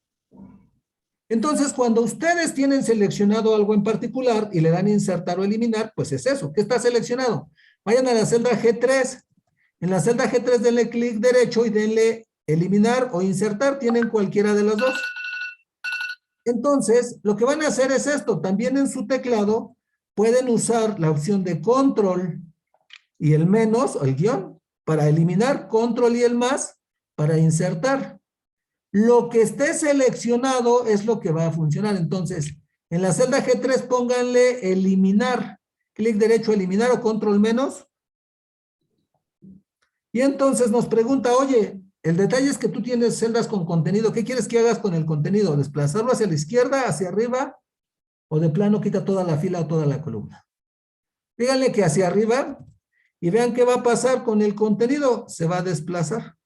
Entonces, cuando ustedes tienen seleccionado algo en particular y le dan insertar o eliminar, pues es eso. ¿Qué está seleccionado? Vayan a la celda G3. En la celda G3 denle clic derecho y denle eliminar o insertar. Tienen cualquiera de las dos. Entonces, lo que van a hacer es esto. También en su teclado pueden usar la opción de control y el menos o el guión para eliminar, control y el más para insertar. Lo que esté seleccionado es lo que va a funcionar. Entonces, en la celda G3 pónganle eliminar. Clic derecho, eliminar o control menos. Y entonces nos pregunta, oye, el detalle es que tú tienes celdas con contenido. ¿Qué quieres que hagas con el contenido? ¿Desplazarlo hacia la izquierda, hacia arriba? ¿O de plano quita toda la fila o toda la columna? Díganle que hacia arriba y vean qué va a pasar con el contenido. Se va a desplazar.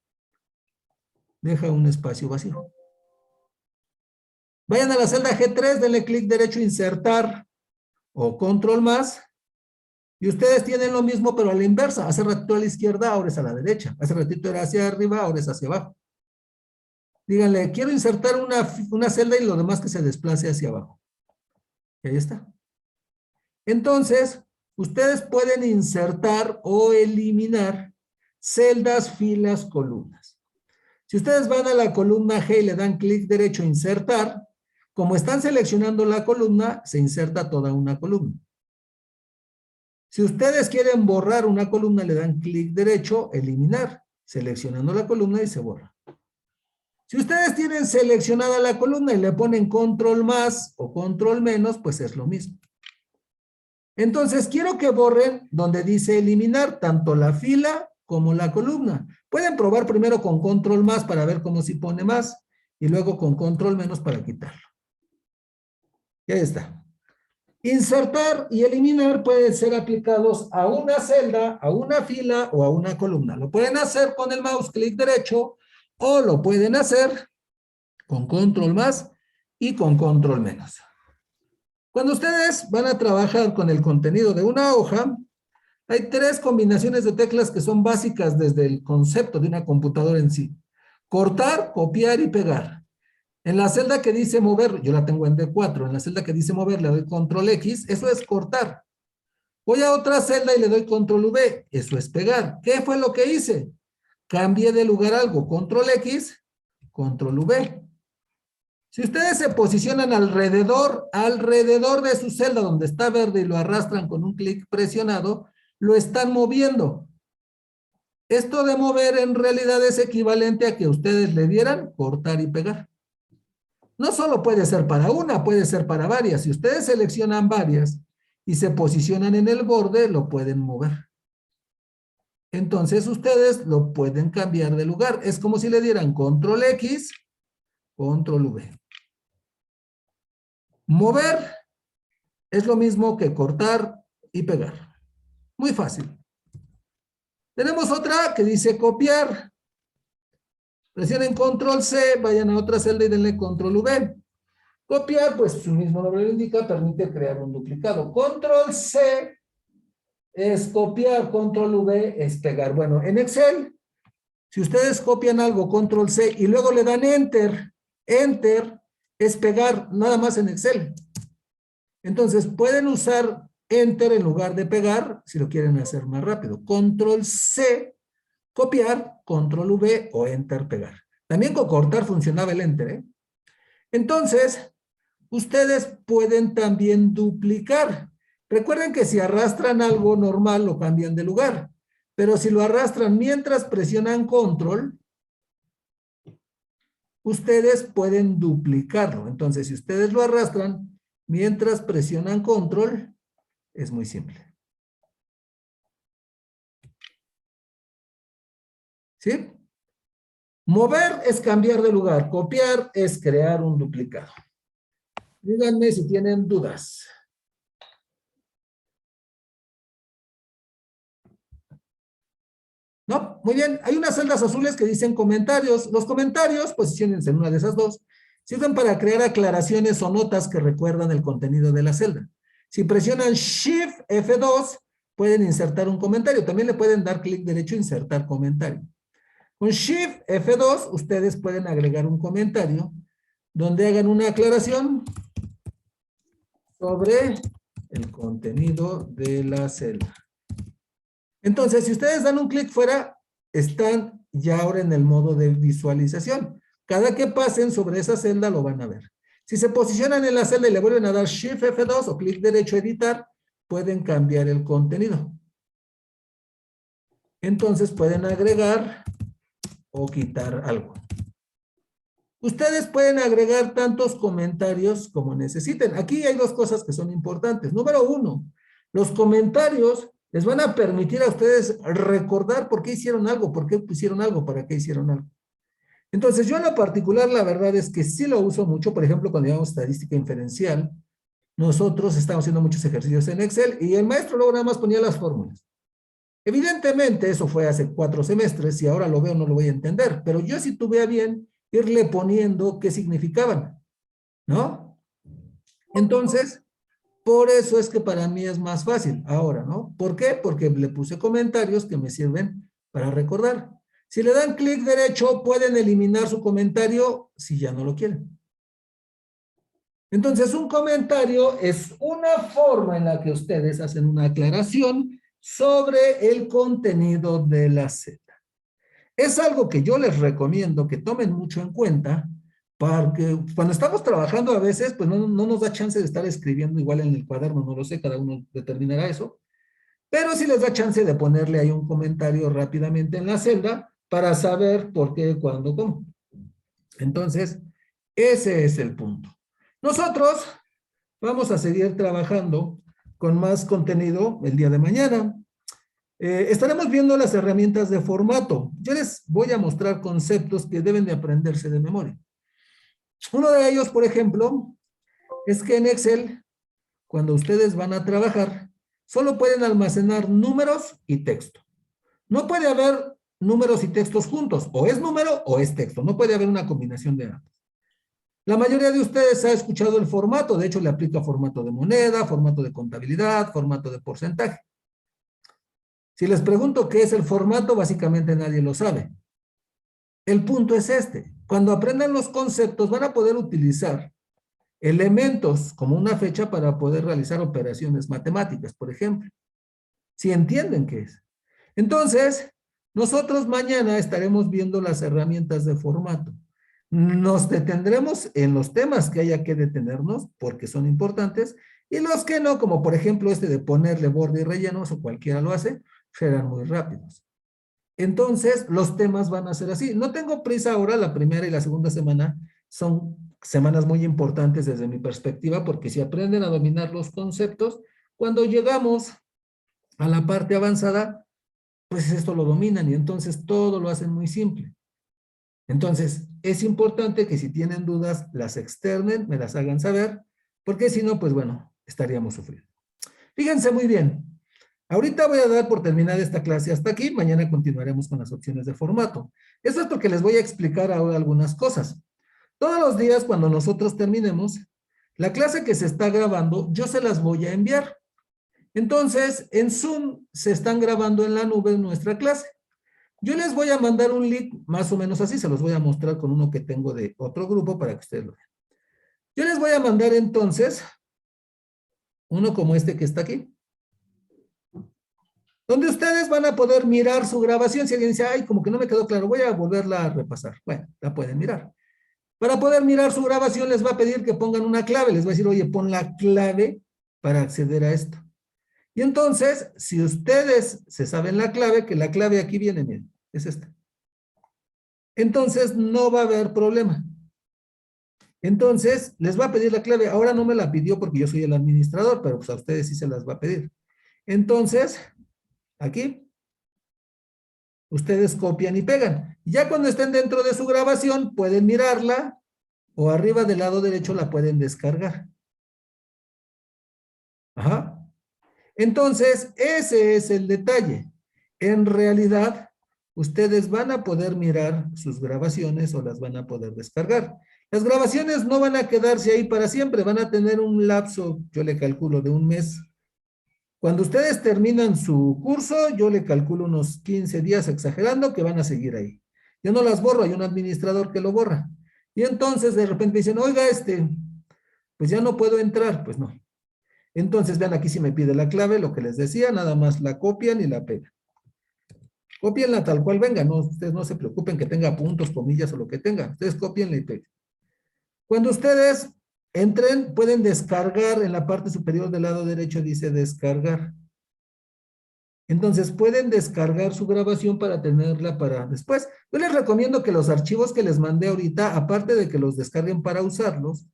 Deja un espacio vacío. Vayan a la celda G3, denle clic derecho, insertar o control más. Y ustedes tienen lo mismo, pero a la inversa. Hace ratito a la izquierda, ahora es a la derecha. Hace ratito era hacia arriba, ahora es hacia abajo. Díganle, quiero insertar una celda y lo demás que se desplace hacia abajo. Y ahí está. Entonces, ustedes pueden insertar o eliminar celdas, filas, columnas. Si ustedes van a la columna G y le dan clic derecho, insertar, como están seleccionando la columna, se inserta toda una columna. Si ustedes quieren borrar una columna, le dan clic derecho, eliminar, seleccionando la columna y se borra. Si ustedes tienen seleccionada la columna y le ponen control más o control menos, pues es lo mismo. Entonces, quiero que borren donde dice eliminar tanto la fila como la columna. Pueden probar primero con control más para ver cómo se pone más y luego con control menos para quitarlo. Y ahí está. Insertar y eliminar pueden ser aplicados a una celda, a una fila o a una columna. Lo pueden hacer con el mouse clic derecho o lo pueden hacer con control más y con control menos. Cuando ustedes van a trabajar con el contenido de una hoja, hay 3 combinaciones de teclas que son básicas desde el concepto de una computadora en sí. Cortar, copiar y pegar. En la celda que dice mover, yo la tengo en D4, en la celda que dice mover le doy control X, eso es cortar. Voy a otra celda y le doy control V, eso es pegar. ¿Qué fue lo que hice? Cambié de lugar algo, control X, control V. Si ustedes se posicionan alrededor de su celda donde está verde y lo arrastran con un clic presionado, lo están moviendo. Esto de mover en realidad es equivalente a que ustedes le dieran cortar y pegar. No solo puede ser para una, puede ser para varias. Si ustedes seleccionan varias y se posicionan en el borde, lo pueden mover. Entonces ustedes lo pueden cambiar de lugar. Es como si le dieran control X, control V. Mover es lo mismo que cortar y pegar. Muy fácil. Tenemos otra que dice copiar. Presionen control C, vayan a otra celda y denle control V. Copiar, pues su mismo nombre lo indica, permite crear un duplicado. Control C es copiar, control V es pegar. Bueno, en Excel, si ustedes copian algo, control C, y luego le dan enter, enter es pegar, nada más en Excel. Entonces, pueden usar enter en lugar de pegar, si lo quieren hacer más rápido. Control C, copiar, control V o enter, pegar. También con cortar funcionaba el enter, ¿eh? Entonces, ustedes pueden también duplicar. Recuerden que si arrastran algo normal, lo cambian de lugar. Pero si lo arrastran mientras presionan control, ustedes pueden duplicarlo. Entonces, si ustedes lo arrastran mientras presionan control, es muy simple. ¿Sí? Mover es cambiar de lugar. Copiar es crear un duplicado. Díganme si tienen dudas. ¿No? Muy bien. Hay unas celdas azules que dicen comentarios. Los comentarios, posiciónense en una de esas dos, sirven para crear aclaraciones o notas que recuerdan el contenido de la celda. Si presionan Shift F2, pueden insertar un comentario. También le pueden dar clic derecho e insertar comentario. Con Shift F2, ustedes pueden agregar un comentario donde hagan una aclaración sobre el contenido de la celda. Entonces, si ustedes dan un clic fuera, están ya ahora en el modo de visualización. Cada que pasen sobre esa celda lo van a ver. Si se posicionan en la celda y le vuelven a dar Shift F2 o clic derecho editar, pueden cambiar el contenido. Entonces pueden agregar o quitar algo. Ustedes pueden agregar tantos comentarios como necesiten. Aquí hay dos cosas que son importantes. Número 1, los comentarios les van a permitir a ustedes recordar por qué hicieron algo, por qué pusieron algo, para qué hicieron algo. Entonces, yo en lo particular, la verdad es que sí lo uso mucho. Por ejemplo, cuando llevamos estadística inferencial, nosotros estamos haciendo muchos ejercicios en Excel y el maestro luego nada más ponía las fórmulas. Evidentemente, eso fue hace 4 semestres y ahora lo veo, no lo voy a entender, pero yo sí tuve a bien irle poniendo qué significaban, ¿no? Entonces, por eso es que para mí es más fácil ahora, ¿no? ¿Por qué? Porque le puse comentarios que me sirven para recordar. Si le dan clic derecho, pueden eliminar su comentario si ya no lo quieren. Entonces, un comentario es una forma en la que ustedes hacen una aclaración sobre el contenido de la celda. Es algo que yo les recomiendo que tomen mucho en cuenta, porque cuando estamos trabajando a veces, pues no nos da chance de estar escribiendo igual en el cuaderno, no lo sé, cada uno determinará eso, pero sí les da chance de ponerle ahí un comentario rápidamente en la celda para saber por qué, cuándo, cómo. Entonces, ese es el punto. Nosotros vamos a seguir trabajando con más contenido el día de mañana. Estaremos viendo las herramientas de formato. Yo les voy a mostrar conceptos que deben de aprenderse de memoria. Uno de ellos, por ejemplo, es que en Excel, cuando ustedes van a trabajar, solo pueden almacenar números y texto. No puede haber números y textos juntos. O es número o es texto. No puede haber una combinación de ambos. La mayoría de ustedes ha escuchado el formato. De hecho, le aplica formato de moneda, formato de contabilidad, formato de porcentaje. Si les pregunto qué es el formato, básicamente nadie lo sabe. El punto es este. Cuando aprendan los conceptos, van a poder utilizar elementos como una fecha para poder realizar operaciones matemáticas, por ejemplo. Si entienden qué es. Entonces, nosotros mañana estaremos viendo las herramientas de formato. Nos detendremos en los temas que haya que detenernos porque son importantes y los que no, como por ejemplo este de ponerle borde y rellenos o cualquiera lo hace, serán muy rápidos. Entonces, los temas van a ser así. No tengo prisa ahora, la primera y la segunda semana son semanas muy importantes desde mi perspectiva porque si aprenden a dominar los conceptos, cuando llegamos a la parte avanzada, pues esto lo dominan y entonces todo lo hacen muy simple. Entonces, es importante que si tienen dudas, las externen, me las hagan saber, porque si no, pues bueno, estaríamos sufriendo. Fíjense muy bien. Ahorita voy a dar por terminada esta clase hasta aquí, mañana continuaremos con las opciones de formato. Esto es porque les voy a explicar ahora algunas cosas. Todos los días cuando nosotros terminemos, la clase que se está grabando, yo se las voy a enviar. Entonces, en Zoom se están grabando en la nube nuestra clase. Yo les voy a mandar un link más o menos así, se los voy a mostrar con uno que tengo de otro grupo para que ustedes lo vean. Yo les voy a mandar entonces uno como este que está aquí, donde ustedes van a poder mirar su grabación. Si alguien dice, ay, como que no me quedó claro, voy a volverla a repasar. Bueno, la pueden mirar. Para poder mirar su grabación les va a pedir que pongan una clave. Les va a decir, oye, pon la clave para acceder a esto. Y entonces, si ustedes se saben la clave, que la clave aquí viene, miren, es esta. Entonces, no va a haber problema. Entonces, les va a pedir la clave. Ahora no me la pidió porque yo soy el administrador, pero pues a ustedes sí se las va a pedir. Entonces, aquí, ustedes copian y pegan. Ya cuando estén dentro de su grabación, pueden mirarla o arriba del lado derecho la pueden descargar. Ajá. Entonces, ese es el detalle. En realidad, ustedes van a poder mirar sus grabaciones o las van a poder descargar. Las grabaciones no van a quedarse ahí para siempre, van a tener un lapso, yo le calculo, de un mes. Cuando ustedes terminan su curso, yo le calculo unos 15 días, exagerando, que van a seguir ahí. Yo no las borro, hay un administrador que lo borra. Y entonces de repente dicen, oiga, pues ya no puedo entrar. Pues no. Entonces, vean, aquí sí me pide la clave, lo que les decía, nada más la copian y la pegan. Cópienla tal cual venga, no, ustedes no se preocupen que tenga puntos, comillas o lo que tenga. Ustedes cópienla y peguen. Cuando ustedes entren, pueden descargar en la parte superior del lado derecho, dice descargar. Entonces, pueden descargar su grabación para tenerla para después. Yo les recomiendo que los archivos que les mandé ahorita, aparte de que los descarguen para usarlos,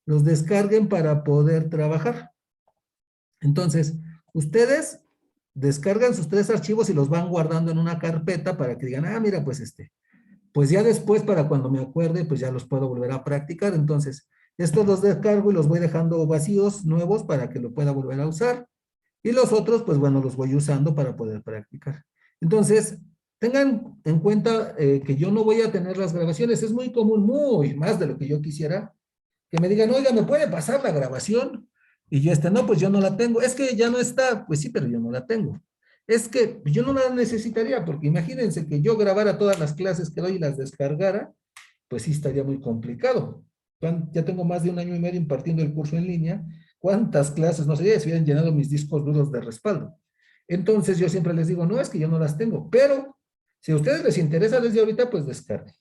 los descarguen para poder trabajar. Entonces, ustedes descargan sus 3 archivos y los van guardando en una carpeta para que digan, ah, mira, pues pues ya después para cuando me acuerde, pues ya los puedo volver a practicar. Entonces, estos los descargo y los voy dejando vacíos, nuevos, para que lo pueda volver a usar. Y los otros, pues bueno, los voy usando para poder practicar. Entonces, tengan en cuenta que yo no voy a tener las grabaciones. Es muy común, muy más de lo que yo quisiera, que me digan, oiga, ¿me puede pasar la grabación? Y yo no, pues yo no la tengo. Es que ya no está. Pues sí, pero yo no la tengo. Es que yo no la necesitaría, porque imagínense que yo grabara todas las clases que doy y las descargara, pues sí estaría muy complicado. Ya tengo más de 1 año y medio impartiendo el curso en línea. ¿Cuántas clases? No sé, si hubieran llenado mis discos duros de respaldo. Entonces yo siempre les digo, no, es que yo no las tengo, pero si a ustedes les interesa desde ahorita, pues descarguen.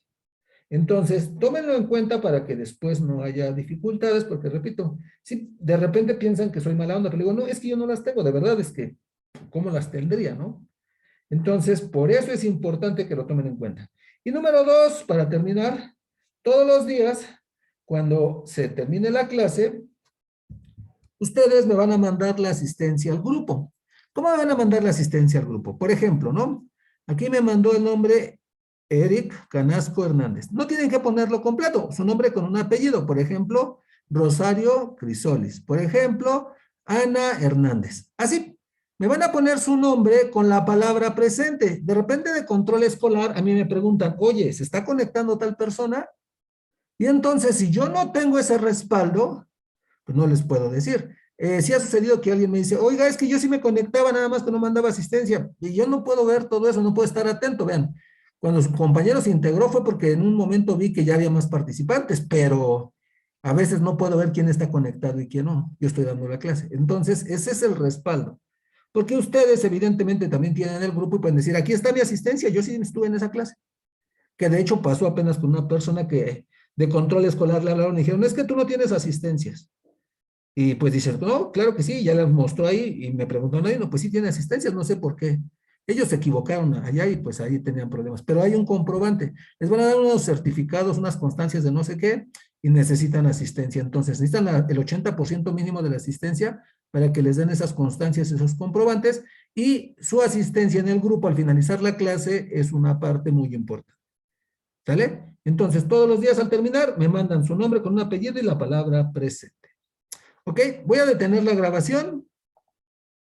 Entonces, tómenlo en cuenta para que después no haya dificultades, porque repito, si de repente piensan que soy mala onda, pero digo, no, es que yo no las tengo, de verdad es que, ¿cómo las tendría, no? Entonces, por eso es importante que lo tomen en cuenta. Y número 2, para terminar, todos los días, cuando se termine la clase, ustedes me van a mandar la asistencia al grupo. ¿Cómo me van a mandar la asistencia al grupo? Por ejemplo, ¿no? Aquí me mandó el nombre Eric Canasco Hernández. No tienen que ponerlo completo, su nombre con un apellido. Por ejemplo, Rosario Crisolis. Por ejemplo, Ana Hernández. Así, me van a poner su nombre con la palabra presente. De repente de control escolar, a mí me preguntan, oye, ¿se está conectando tal persona? Y entonces, si yo no tengo ese respaldo, pues no les puedo decir. Sí ha sucedido que alguien me dice, oiga, es que yo sí me conectaba, nada más que no mandaba asistencia. Y yo no puedo ver todo eso, no puedo estar atento. Vean, cuando su compañero se integró fue porque en un momento vi que ya había más participantes, pero a veces no puedo ver quién está conectado y quién no. Yo estoy dando la clase. Entonces, ese es el respaldo. Porque ustedes evidentemente también tienen el grupo y pueden decir, aquí está mi asistencia, yo sí estuve en esa clase. Que de hecho pasó apenas con una persona que de control escolar le hablaron y dijeron, es que tú no tienes asistencias. Y pues dice, no, claro que sí, ya les mostró ahí y me preguntó, no, pues sí tiene asistencias, no sé por qué. Ellos se equivocaron allá y pues ahí tenían problemas, pero hay un comprobante. Les van a dar unos certificados, unas constancias de no sé qué y necesitan asistencia. Entonces necesitan el 80% mínimo de la asistencia para que les den esas constancias, esos comprobantes y su asistencia en el grupo al finalizar la clase es una parte muy importante. ¿Sale? Entonces todos los días al terminar me mandan su nombre con un apellido y la palabra presente. Ok, voy a detener la grabación